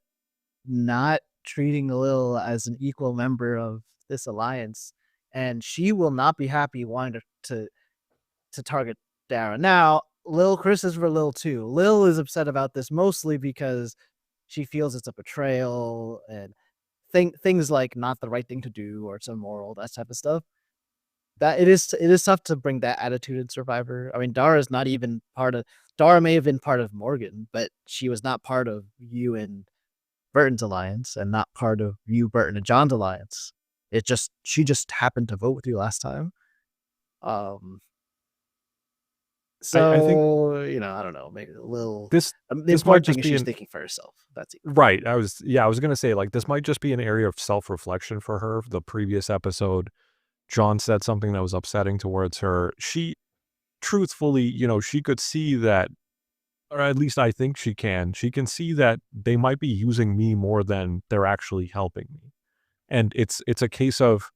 not treating Lil as an equal member of this alliance, and she will not be happy wanting to target Darrah. Now, Lil Chris is for Lil too. Lil is upset about this mostly because she feels it's a betrayal and things like not the right thing to do or it's immoral, that type of stuff. That it is tough to bring that attitude in Survivor. I mean, Darrah is not even part of. Darrah may have been part of Morgan, but she was not part of you and Burton's alliance, and not part of you, Burton, and John's alliance. She just happened to vote with you last time. So I think I don't know, maybe a little. this The this might important thing just is be she's an thinking for herself. That's it. right. I was gonna say, like, this might just be an area of self-reflection for her. The previous episode, John said something that was upsetting towards her. She truthfully, she could see that, or at least I think she can see that they might be using me more than they're actually helping me. And it's a case of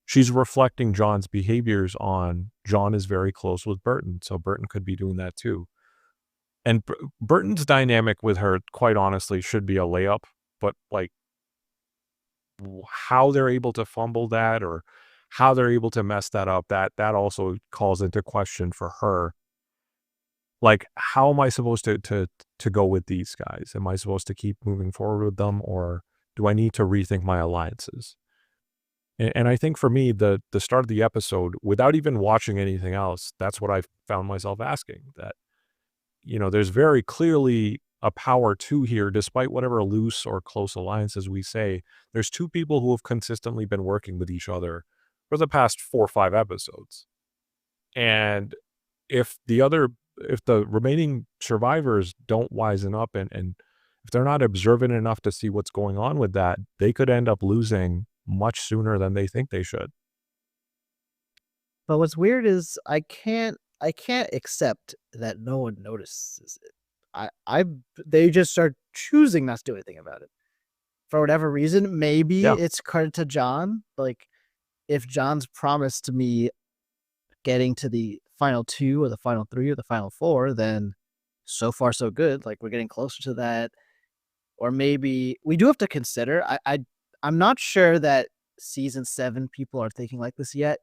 she's reflecting John's behaviors on John is very close with Burton, so Burton could be doing that too. And Burton's dynamic with her, quite honestly, should be a layup, but like how they're able to fumble that or how they're able to mess that up, that also calls into question for her. Like, how am I supposed to go with these guys? Am I supposed to keep moving forward with them, or do I need to rethink my alliances? And I think for me, the start of the episode, without even watching anything else, that's what I found myself asking. That, there's very clearly a power two here, despite whatever loose or close alliances we say. There's two people who have consistently been working with each other for the past 4 or 5 episodes. And if the remaining survivors don't wisen up and if they're not observant enough to see what's going on with that, they could end up losing much sooner than they think they should. But what's weird is I can't accept that no one notices it. They just start choosing not to do anything about it. For whatever reason, maybe it's credit to John. Like, if John's promised to me getting to the final 2 or the final 3 or the final 4, then so far so good. Like, we're getting closer to that. Or maybe we do have to consider, I'm not sure that season 7 people are thinking like this yet,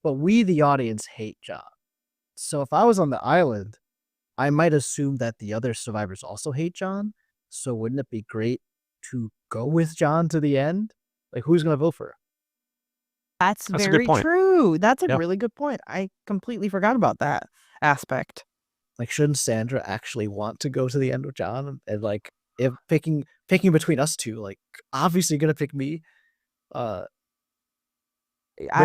but we, the audience, hate John. So if I was on the island, I might assume that the other survivors also hate John. So wouldn't it be great to go with John to the end? Like, who's going to vote for him? That's a good very point. true. That's a Yep. really good point. I completely forgot about that aspect. Like, shouldn't Sandra actually want to go to the end with John? And like, if picking between us two, like, obviously going to pick me. I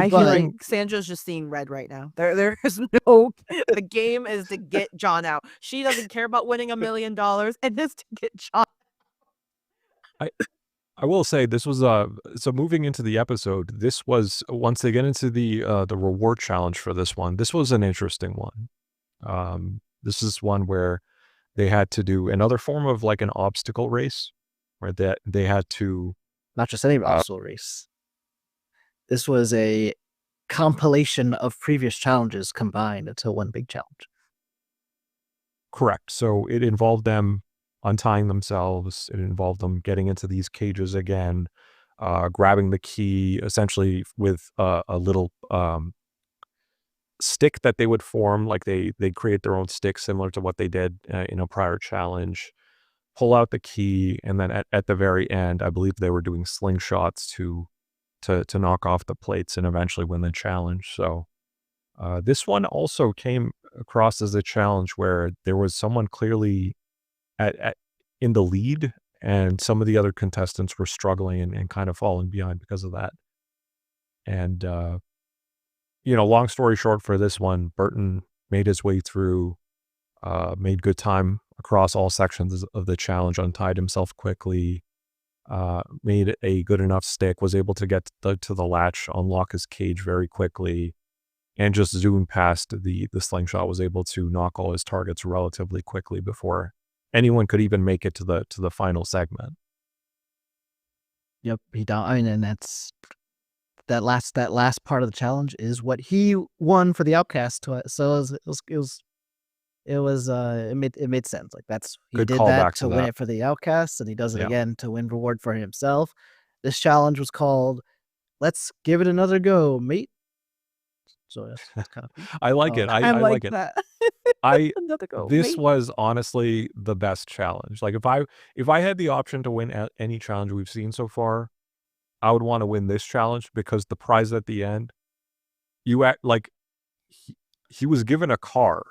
feel but- like Sandra's just seeing red right now. There is no. The game is to get John out. She doesn't care about winning $1 million, and this to get John. I will say this was so moving into the episode, this was, once they get into the reward challenge for this one, this was an interesting one. This is one where they had to do another form of like an obstacle race, where they had to, not just any obstacle race. This was a compilation of previous challenges combined into one big challenge. correct. So it involved them untying themselves. It involved them getting into these cages again, grabbing the key essentially with a little stick that they would form. Like they create their own stick similar to what they did in a prior challenge, pull out the key, and then at the very end, I believe they were doing slingshots to knock off the plates and eventually win the challenge. So this one also came across as a challenge where there was someone clearly in the lead, and some of the other contestants were struggling and kind of falling behind because of that. And long story short, for this one, Burton made his way through, made good time across all sections of the challenge, untied himself quickly, made a good enough stick, was able to get to the latch, unlock his cage very quickly, and just zoomed past the slingshot, was able to knock all his targets relatively quickly before anyone could even make it to the final segment. Yep, he down. I mean, and that's that last part of the challenge is what he won for the outcast. So it made sense. Like, that's, he Good did callback that to to win that. it for the outcast, and he does it Yeah. again to win reward for himself. This challenge was called "Let's Give It Another Go, Mate." So that's kind of cool. I like it. I like it. that. Another go. This mate. was honestly the best challenge. Like, if I had the option to win any challenge we've seen so far, I would want to win this challenge, because the prize at the end, you act like he was given a car.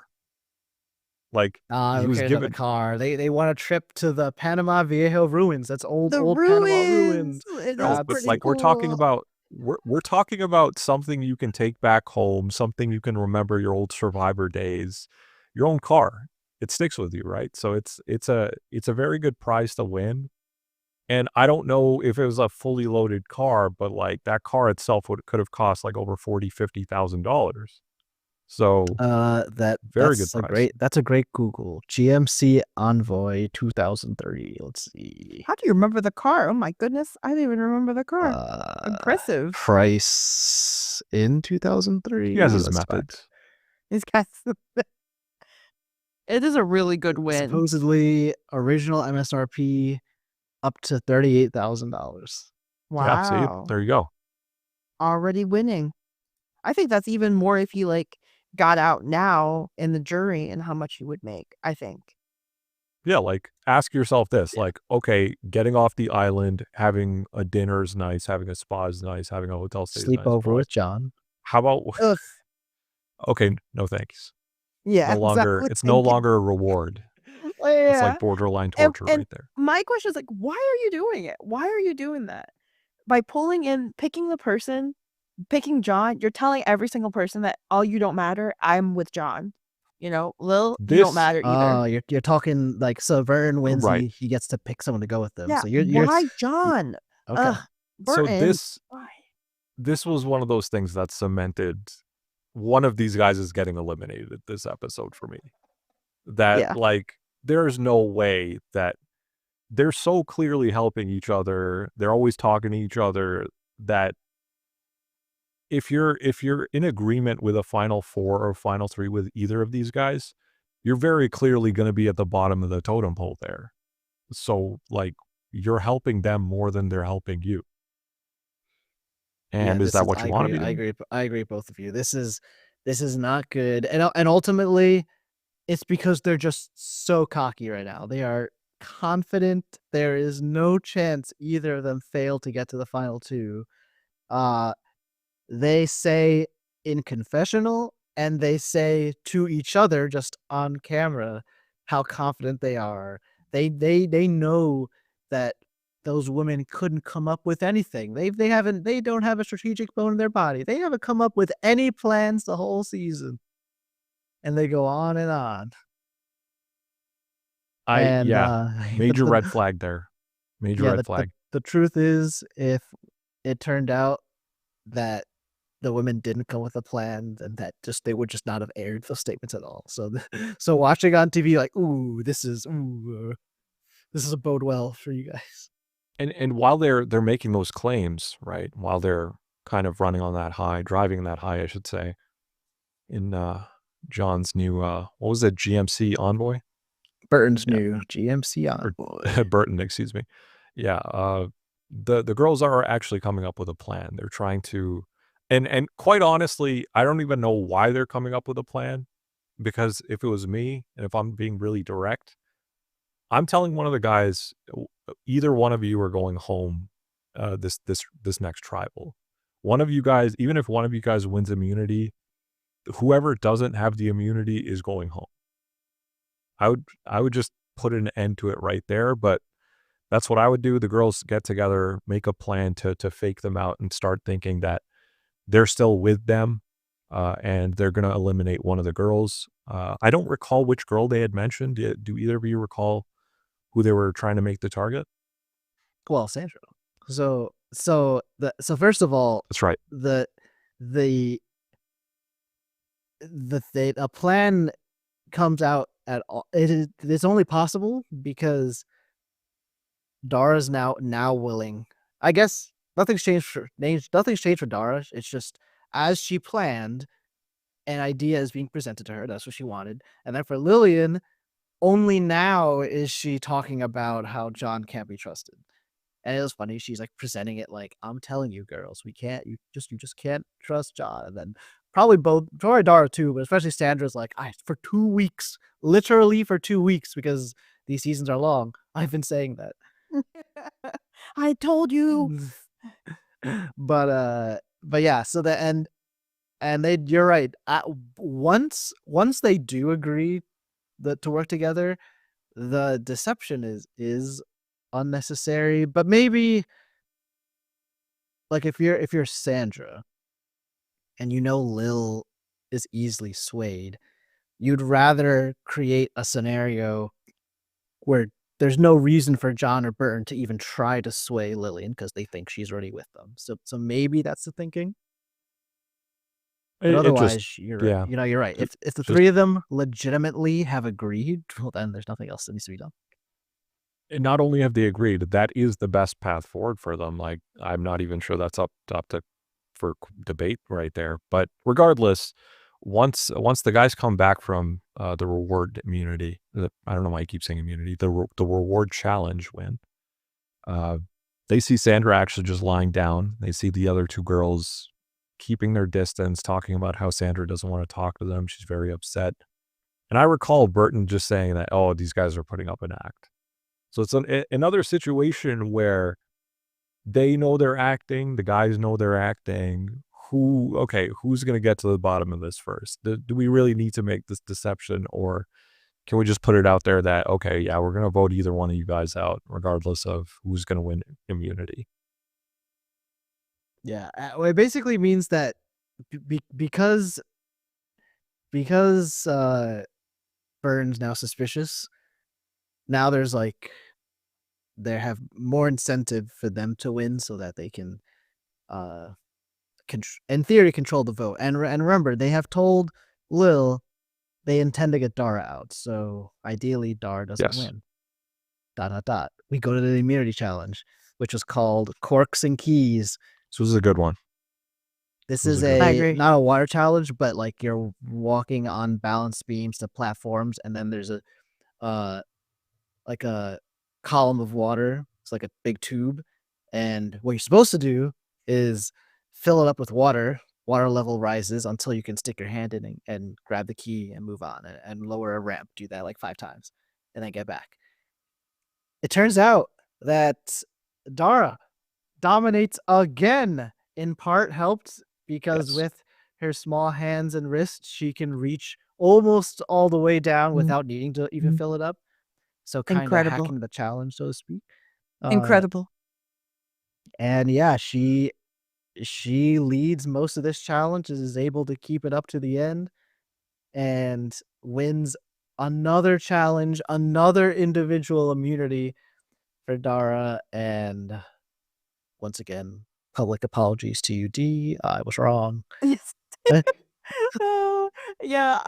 Like, he was given a car. They want a trip to the Panama Viejo ruins. That's old The Panama ruins. It No, is but pretty like cool. we're talking about something you can take back home, something you can remember your old Survivor days, your own car. It sticks with you, right? So it's a very good prize to win. And I don't know if it was a fully loaded car, but like that car itself could have cost like over $40,000-$50,000. So very good price. That's a great Google. GMC Envoy 2030. Let's see. How do you remember the car? Oh my goodness, I didn't even remember the car. Impressive. Price in 2003. He has his Let's find methods. These guys. It is a really good win. Supposedly original MSRP up to $38,000. Wow. Yeah, see, there you go. Already winning. I think that's even more if he like got out now in the jury and how much he would make, I think. Yeah, like, ask yourself this, like, okay, getting off the island, having a dinner is nice, having a spa is nice, having a hotel stay is nice. Sleepover with John. How about, Ugh. okay, no thanks. Yeah, No longer, exactly. it's no longer a reward. That's Yeah. like borderline And torture and right there. my question is like, why are you doing it? Why are you doing that? By picking the person, picking John, you're telling every single person that, "Oh, you don't matter. I'm with John." You know, "Lil, you don't This matter either." Oh, you're talking like so Vern wins, right. he gets to pick someone to go with them. Yeah, So you're why y John? okay. Ugh, So Burton, why? this was one of those things that cemented one of these guys is getting eliminated this episode for me. That Yeah. like there's no way that they're so clearly helping each other. They're always talking to each other that if you're in agreement with a final 4 or final 3 with either of these guys, you're very clearly going to be at the bottom of the totem pole there. So like you're helping them more than they're helping you. Yeah, And is this that is what you want to be I doing? agree I agree with both of you. This is not good. And ultimately, it's because they're just so cocky right now. They are confident there is no chance either of them fail to get to the final 2. Uh They say in confessional, and they say to each other just on camera how confident they are. They know that those women couldn't come up with anything. They don't have a strategic bone in their body. They haven't come up with any plans the whole season. And they go on and on. And Yeah, major red the flag there. Major yeah, red flag. the truth is if it turned out that the women didn't come with a plan, and that they would just not have aired those statements at all. So, so watching on TV, like, this is a bode well for you guys. And while they're making those claims, right? While they're kind of running on that high, driving that high, I should say, in John's new what was it, GMC Envoy? Burton's Yeah, new GMC or Envoy. Burton, excuse me. Yeah, the girls are actually coming up with a plan. They're trying to, and quite honestly, I don't even know why they're coming up with a plan, because if it was me, and if I'm being really direct, I'm telling one of the guys, either one of you are going home this next tribal. One of you guys, even if one of you guys wins immunity, whoever doesn't have the immunity is going home. I would just put an end to it right there, but that's what I would do. The girls get together, make a plan to fake them out and start thinking that they're still with them, and they're going to eliminate one of the girls. I don't recall which girl they had mentioned. Do either of you recall who they were trying to make the target? Well, Sandra. So first of all, That's right. the the a plan comes out at all. It's only possible because Darrah's now willing. I guess nothing's changed for Darrah. It's just as she planned, an idea is being presented to her. That's what she wanted. And then for Lillian, only now is she talking about how John can't be trusted. And it was funny. She's like presenting it like, I'm telling you, girls, you just can't trust John. And then probably Darrah too, but especially Sandra's like, for 2 weeks, literally for 2 weeks, because these seasons are long. I've been saying that. I told you. But yeah, so you're right. Once they do agree to work together, the deception is unnecessary. But maybe like if you're Sandra and you know Lil is easily swayed, you'd rather create a scenario where there's no reason for John or Burton to even try to sway Lillian because they think she's already with them. So maybe that's the thinking. But It just, otherwise, you're right. yeah, You're right. ju- If the just three of them legitimately have agreed, well, then there's nothing else that needs to be done. and not only have they agreed, that is the best path forward for them. Like, I'm not even sure that's up to for debate right there. But regardless, once the guys come back from the reward immunity, I don't know why I keep saying immunity, the reward challenge win, uh, they see Sandra actually just lying down. They see the other two girls keeping their distance, talking about how Sandra doesn't want to talk to them. She's very upset. And I recall Burton just saying that, oh, these guys are putting up an act. So it's another situation where they know they're acting, the guys know they're acting. Who's going to get to the bottom of this first? Do we really need to make this deception, or Can we just put it out there that, okay, yeah, we're going to vote either one of you guys out, regardless of who's going to win immunity? Yeah, well, it basically means that because Burns now suspicious, now there's like they have more incentive for them to win so that they can in theory control the vote. And remember, they have told Lil they intend to get Darrah out, so ideally Darrah doesn't Yes. win. ... We go to the immunity challenge, which was called Corks and Keys. This was a good one. This It was is a good I one. agree. not a water challenge, but like you're walking on balance beams to platforms, and then there's a like a column of water. It's like a big tube, and what you're supposed to do is fill it up with water. Water level rises until you can stick your hand in and grab the key and move on, and lower a ramp. Do that like 5 times, and then get back. It turns out that Darrah dominates again, in part helped because Yes. with her small hands and wrists, she can reach almost all the way down without needing to even fill it up. So kind of Incredible. hacking the challenge, so to speak. Incredible. And yeah, she leads most of this challenge, is able to keep it up to the end, and wins another challenge, another individual immunity for Darrah. And once again, public apologies to you, D. I was wrong. Yes. Eh, Yeah,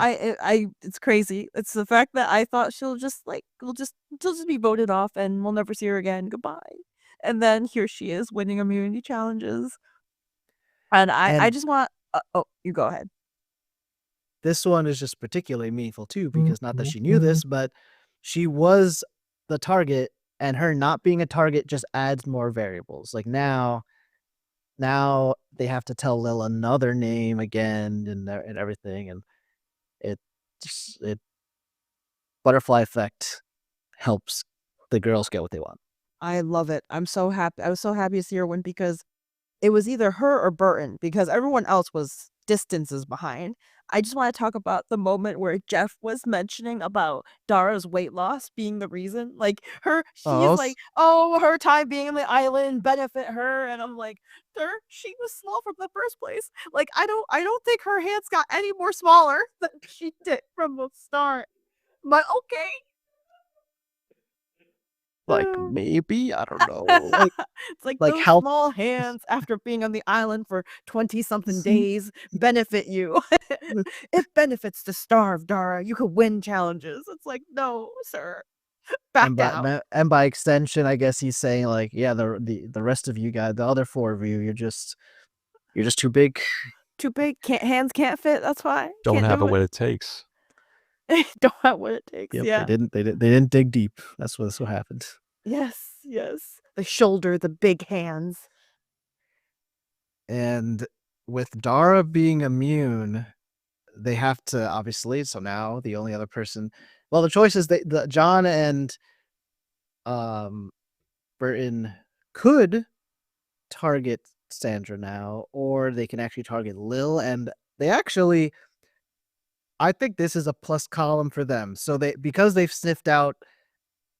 it's crazy. It's the fact that I thought she'll just she'll just be voted off and we'll never see her again. Goodbye. And then here she is winning immunity challenges. And I And just want oh, you go ahead. this one is just particularly meaningful too, because not that she knew this, but she was the target, and her not being a target just adds more variables. Like now they have to tell Lil another name again and everything, and it butterfly effect helps the girls get what they want. I love it. I'm so happy. I was so happy to see her win because it was either her or Burton because everyone else was distances behind. I just want to talk about the moment where Jeff was mentioning about Darrah's weight loss being the reason. Like she's like, oh, her time being on the island benefit her, and I'm like, sir, she was small from the first place. Like I don't think her hands got any more smaller than she did from the start. But okay. Like maybe, I don't know. Like It's like like those how small hands after being on the island for 20-something days benefit you. It benefits to starve, Darrah. You could win challenges. It's like, no, sir. Back down. and by extension, I guess he's saying like, yeah, the rest of you guys, the other 4 of you, you're just too big. Too big. Hands can't fit. That's why. Don't Can't have do what it takes. Don't have what it takes. Yep, Yeah. they didn't dig deep. That's what happened. Yes. The shoulder, the big hands. And with Darrah being immune, they have to obviously. So now the only other person, well, the choice is John and Burton could target Sandra now, or they can actually target Lil, and they actually, I think this is a plus column for them. So because they've sniffed out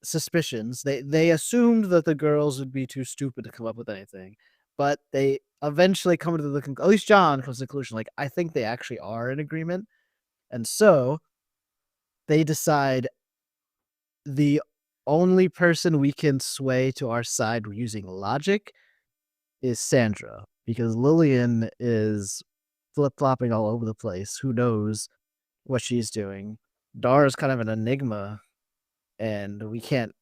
suspicions, they assumed that the girls would be too stupid to come up with anything, but they eventually come to the conclusion, at least John comes to the conclusion, like, I think they actually are in agreement. And so they decide the only person we can sway to our side using logic is Sandra, because Lillian is flip-flopping all over the place. Who knows what she's doing? Darrah's kind of an enigma, and we can't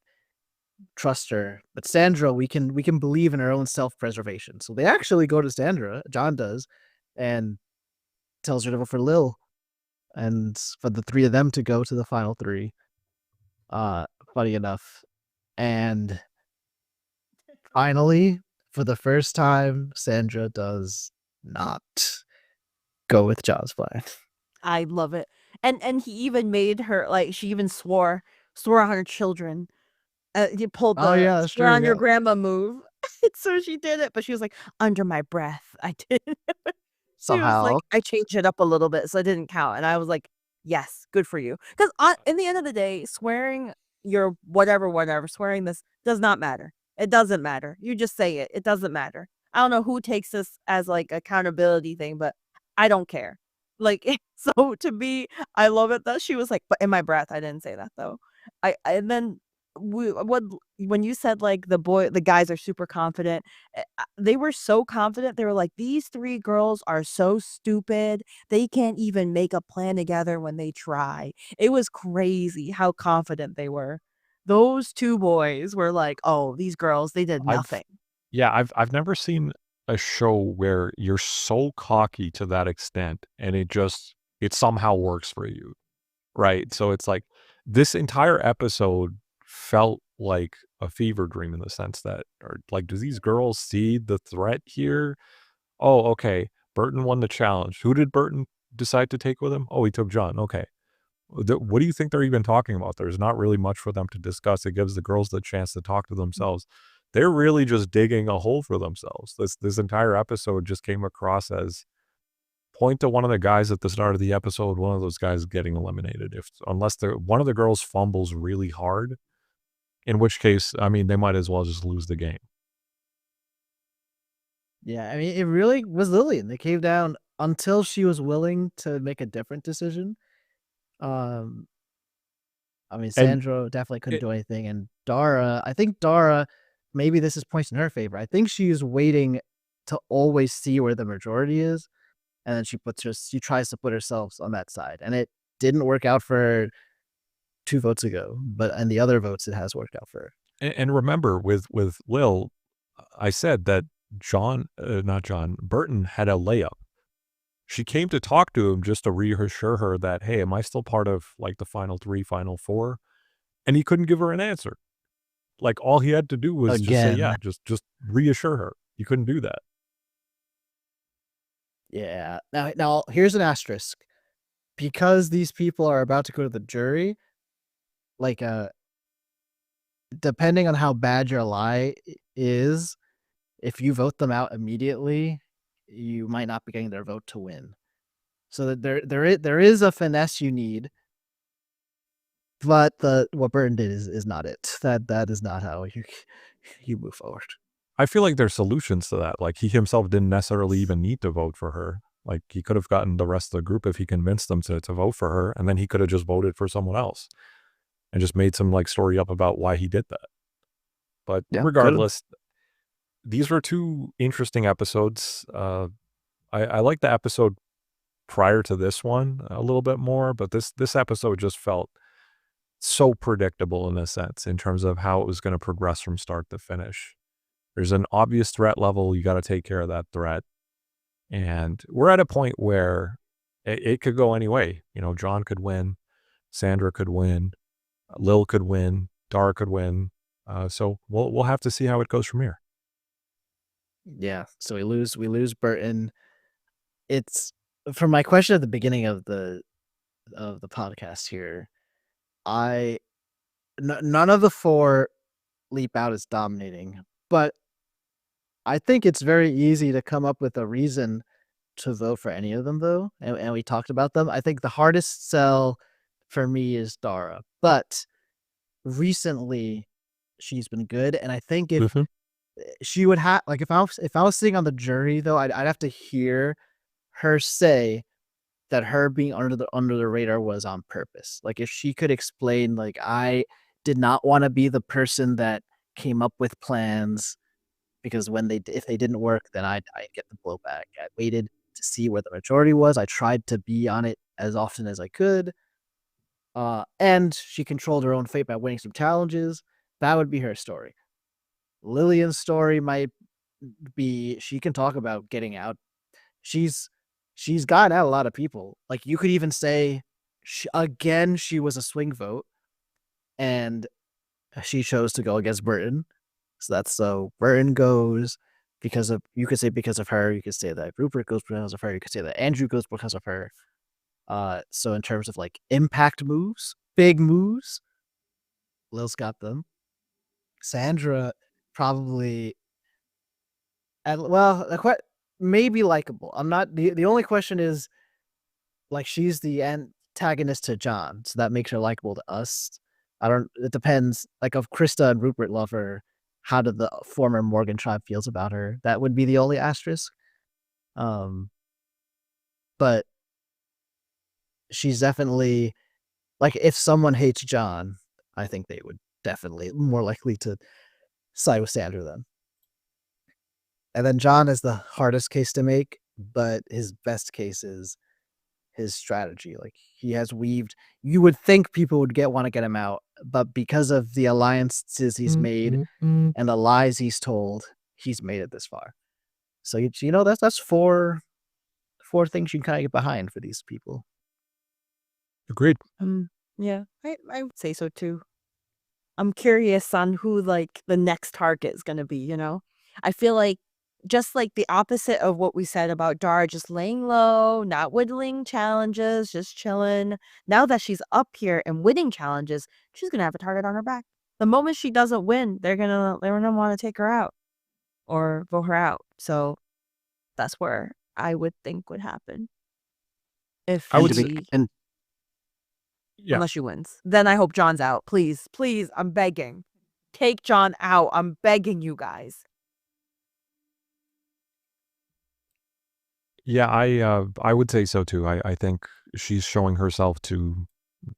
trust her. But Sandra, we can believe in her own self-preservation. So they actually go to Sandra, John does, and tells her to vote for Lil, and for the 3 of them to go to the final 3. Funny enough. And finally, for the first time, Sandra does not go with John's plan. I love it. And he even made her she even swore on her children. You pulled the that's swear true, on your yeah. grandma move. So she did it, but she was like, under my breath, I did. She was Somehow. like, I changed it up a little bit, so it didn't count. And I was like, yes, good for you. Because in the end of the day, swearing your whatever, swearing this does not matter. It doesn't matter. You just say it. It doesn't matter. I don't know who takes this as like accountability thing, but I don't care. Like, so to me, I love it that she was like, but in my breath, I didn't say that though. And then when you said like the guys are super confident, they were so confident. They were like, these three girls are so stupid. They can't even make a plan together when they try. It was crazy how confident they were. Those two boys were like, oh, these girls, they did I've nothing. Yeah, I've never seen a show where you're so cocky to that extent and it somehow works for you, right? So it's like this entire episode felt like a fever dream in the sense that, or like, do these girls see the threat here? Oh, okay. Burton won the challenge. Who did Burton decide to take with him? Oh, he took John. Okay. What do you think they're even talking about? There's not really much for them to discuss. It gives the girls the chance to talk to themselves. They're really just digging a hole for themselves. This entire episode just came across as point to one of the guys at the start of the episode, one of those guys getting eliminated. Unless one of the girls fumbles really hard, in which case, I mean, they might as well just lose the game. Yeah, I mean, it really was Lillian. They came down until she was willing to make a different decision. Um, I mean, And Sandra definitely couldn't it, do anything, and Darrah, I think Darrah, maybe this is points in her favor. I think she is waiting to always see where the majority is, and then she tries to put herself on that side, and it didn't work out for her 2 votes ago, but in the other votes, it has worked out for her. and remember with Lil, I said that not John, Burton had a layup. She came to talk to him just to reassure her that, hey, am I still part of like the final 3, final 4? And he couldn't give her an answer. Like all he had to do was just say, yeah, Again. just reassure her. He couldn't do that. Yeah. Now here's an asterisk. Because these people are about to go to the jury, like, depending on how bad your lie is, if you vote them out immediately, you might not be getting their vote to win. So that there is a finesse you need, but what Burton did is not it. That is not how you move forward. I feel like there's solutions to that. Like he himself didn't necessarily even need to vote for her. Like he could have gotten the rest of the group if he convinced them to vote for her, and then he could have just voted for someone else and just made some like story up about why he did that. But Yeah, could've. regardless, these were 2 interesting episodes. I like the episode prior to this one a little bit more, but this episode just felt so predictable in a sense in terms of how it was going to progress from start to finish. There's an obvious threat level. You got to take care of that threat. And we're at a point where it could go any way. You know, John could win, Sandra could win, Lil could win, Darrah could win. So we'll have to see how it goes from here. Yeah. So we lose Burton. It's from my question at the beginning of the podcast here. None of the 4 leap out as dominating, but I think it's very easy to come up with a reason to vote for any of them, though, and we talked about them. I think the hardest sell for me is Darrah, but recently she's been good, and I think if Mhm. she would have like if I was sitting on the jury though, I'd have to hear her say that her being under the radar was on purpose. Like if she could explain, like, I did not want to be the person that came up with plans because if they didn't work, then I get the blowback. I waited to see where the majority was. I tried to be on it as often as I could. And she controlled her own fate by winning some challenges. That would be her story. Lillian's story might be she can talk about getting out. She's gotten out a lot of people. Like you could even say she was a swing vote and she chose to go against Burton. So Burton goes because of you could say because of her, you could say that Rupert goes because of her, you could say that Andrew goes because of her. So in terms of like impact moves, big moves, Lil's got them. Sandra probably maybe likable. I'm not the only question is like she's the end antagonist to John, so that makes her likable to us. It depends. Like, if Krista and Rupert love her, how do the former Morgan tribe feels about her? That would be the only asterisk. But she's definitely, like, if someone hates John, I think they would definitely more likely to side with Sandra then. And then John is the hardest case to make, but his best case is his strategy. Like, he has weaved. You would think people would want to get him out, but because of the alliances he's made and the lies he's told, he's made it this far. So that's four things you can kind of get behind for these people. Agreed. Yeah, I would say so too. I'm curious on who like the next target is gonna be. I feel like just like the opposite of what we said about Darrah, just laying low, not whittling challenges, just chilling. Now that she's up here and winning challenges, she's gonna have a target on her back. The moment she doesn't win, they're gonna want to take her out or vote her out. So that's where I would think would happen. If I would she, say- and Yeah. unless she wins, then I hope John's out. Please, please, I'm begging, take John out. I'm begging you guys. Yeah, I would say so too. I think she's showing herself to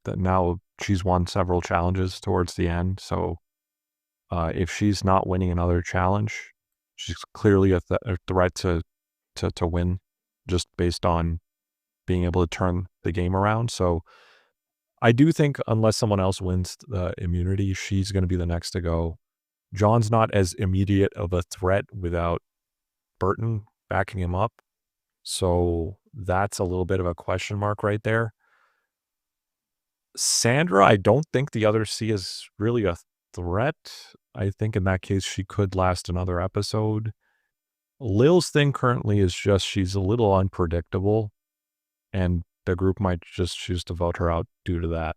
that now. She's won several challenges towards the end, so if she's not winning another challenge, she's clearly a threat to win, just based on being able to turn the game around. So I do think unless someone else wins the immunity, she's going to be the next to go. John's not as immediate of a threat without Burton backing him up. So that's a little bit of a question mark right there. Sandra, I don't think the others see as really a threat. I think in that case, she could last another episode. Lil's thing currently is just she's a little unpredictable, and the group might just choose to vote her out due to that.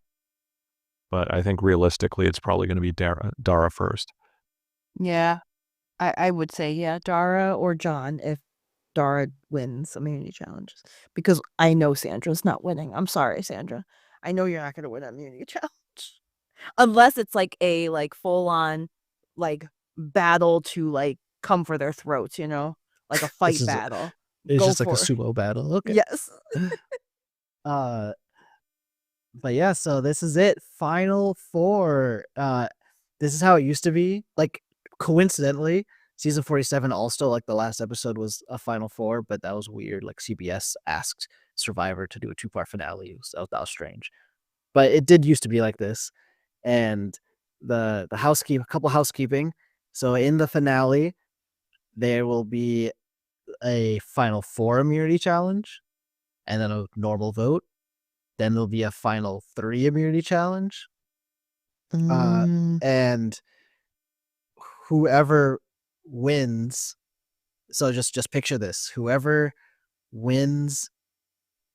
But I think realistically, it's probably going to be Darrah first. Yeah, I would say, yeah, Darrah or John if Darrah wins immunity challenges. Because I know Sandra's not winning. I'm sorry, Sandra. I know you're not going to win an immunity challenge. Unless it's like a full-on like battle to like come for their throats, like a fight battle. It's Go just like a for it. sumo battle. Okay. Yes. But yeah, so this is it. Final four. This is how it used to be. Like, coincidentally, season 47 also, like, the last episode was a final four, but that was weird. Like, CBS asked Survivor to do a 2-part finale, so that was strange. But it did used to be like this. And the couple housekeeping. So in the finale, there will be a final four immunity challenge and then a normal vote. Then there'll be a final 3 immunity challenge. And whoever wins, so just picture this. Whoever wins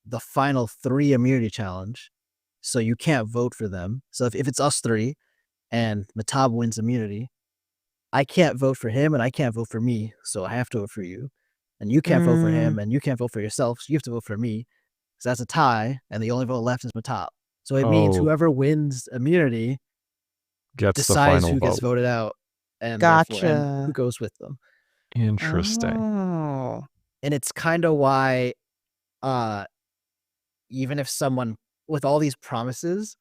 the final 3 immunity challenge, so you can't vote for them. So if it's us 3 and Matab wins immunity, I can't vote for him and I can't vote for me, so I have to vote for you. And you can't vote for him and you can't vote for yourself, so you have to vote for me. So that's a tie, and the only vote left is Matab. So it means whoever wins immunity gets decides the final who gets vote. voted out, and Gotcha. and who goes with them. Interesting. Oh. And it's kind of why, even if someone with all these promises,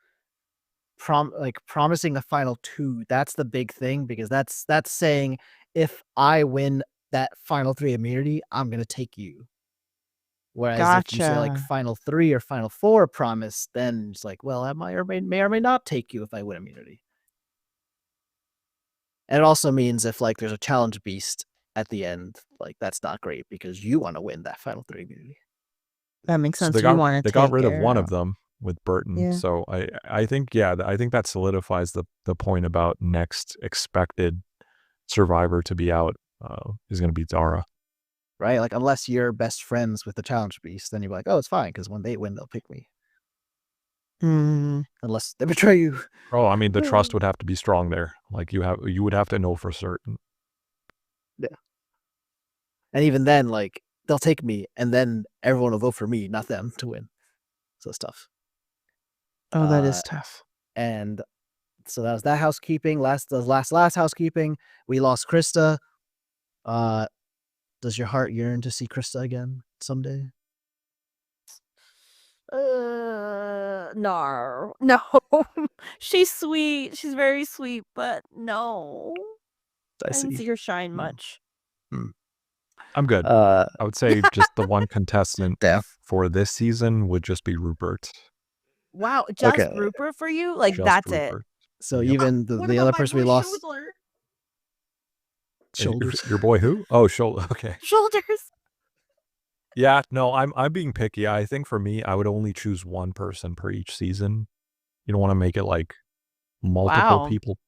promising a final 2, that's the big thing, because that's saying if I win that final 3 immunity, I'm gonna take you. Whereas if you say like Gotcha. final 3 or final 4 promise, then it's like, well, I may or may not take you if I win immunity. And it also means if like there's a challenge beast at the end, like that's not great because you want to win that final 3 immunity. That makes So sense. they You want to they got take rid of one Darrah. of them with Burton. Yeah. So I think that solidifies the point about next expected Survivor to be out is going to be Darrah. Right? Like, unless you're best friends with the challenge beast, then you're like, oh, it's fine, because when they win, they'll pick me. Unless they betray you. Oh, I mean, the trust would have to be strong there. Like you would have to know for certain. Yeah. And even then, like, they'll take me, and then everyone will vote for me, not them, to win. So it's tough. Oh, that is tough. And so that was that housekeeping. Last housekeeping. We lost Krista. Does your heart yearn to see Krista again someday? No. She's sweet. She's very sweet, but no. I didn't see her shine much. I'm good. I would say just the one contestant Yeah. for this season would just be Rupert. Wow, just Okay. Rupert for you? Like, Just that's Rupert. So Yep. even the other person we lost. Shoulders. Your boy who? Oh, shoulder. Okay. Shoulders. Yeah, no, I'm being picky. I think for me, I would only choose one person per each season. You don't want to make it like multiple Wow. people.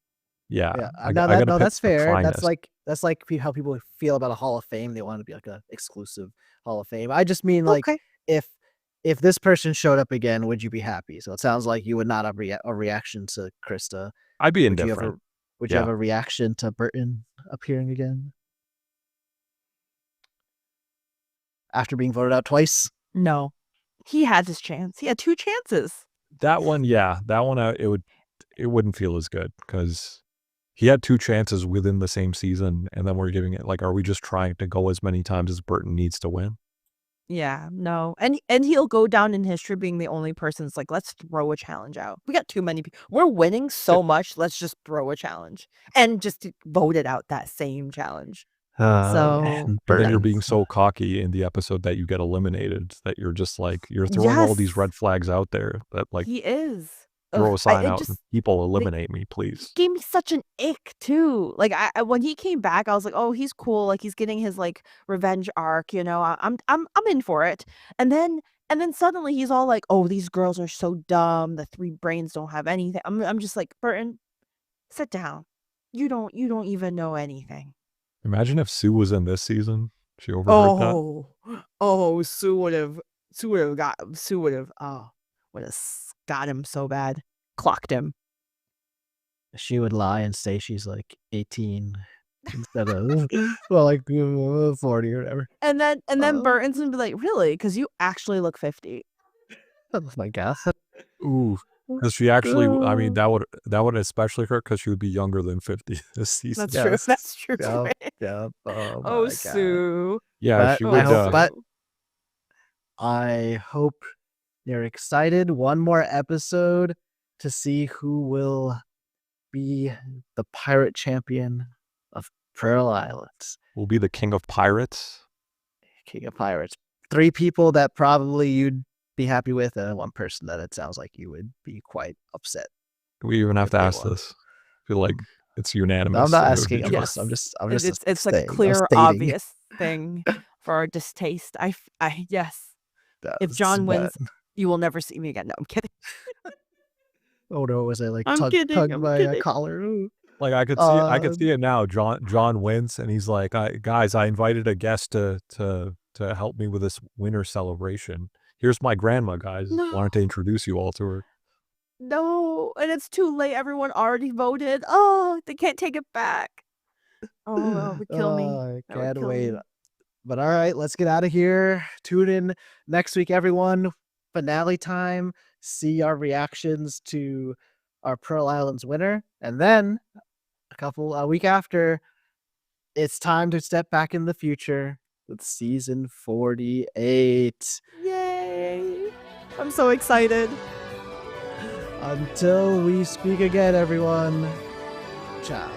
Yeah, I No, gotta pick that's the fair. finest. That's like how people feel about a Hall of Fame. They want to be like a exclusive Hall of Fame. I just mean like Okay. if this person showed up again, would you be happy? So it sounds like you would not have a reaction to Krista. I'd be Would indifferent. you have a reaction to Burton appearing again after being voted out twice? No. He had his chance. He had 2 chances. That one, it wouldn't feel as good because he had 2 chances within the same season, and then we're giving it like, are we just trying to go as many times as Burton needs to win? Yeah, no. And he'll go down in history being the only person that's like, let's throw a challenge out. We got too many people. We're winning so much. Let's just throw a challenge and just vote it out that same challenge. So And then you're being so cocky in the episode that you get eliminated that you're just like, you're throwing all these red flags out there that like he is. throw a Ugh, sign out and people eliminate me, please. Gave me such an ick too. Like I when he came back, I was like, oh, he's cool. Like he's getting his like revenge arc, you know. I'm in for it. And then suddenly he's all like, oh, these girls are so dumb. The 3 brains don't have anything. I'm just like, Burton, sit down. You don't even know anything. Imagine if Sue was in this season. She overheard that. Oh, Sue would have got him so bad. Clocked him. She would lie and say she's like 18 instead of well, like 40 or whatever. And then Burton's gonna be like, really? Because you actually look 50. Oh my god. Ooh, because she actually, I mean, that would especially hurt because she would be younger than 50 this season. That's true. That's true. Yeah. Oh, Oh, my God. Sue. Yeah, But she would. I hope you're excited. One more episode to see who will be the pirate champion of Pearl Islands. Will be the king of pirates. King of pirates. 3 people that probably you'd be happy with, and 1 person that it sounds like you would be quite upset. Do we even have to ask this? I feel like it's unanimous. I'm not asking. I'm Yes. just. It's like a clear, obvious thing for our distaste. Yes. If John wins, you will never see me again. No, I'm kidding. Oh no, was I like I'm tugged kidding. by a collar? Ooh. Like I could see it now. John wins, and he's like, guys, I invited a guest to help me with this winter celebration. Here's my grandma, guys. No. Wanted to introduce you all to her. No, and it's too late. Everyone already voted. Oh, they can't take it back. Oh, that would kill me. I That would can't kill wait. me. But all right, let's get out of here. Tune in next week, everyone. Finale time. See our reactions to our Pearl Islands winner. And then a week after, it's time to step back in the future with season 48. Yay! I'm so excited. Until we speak again, everyone. Ciao.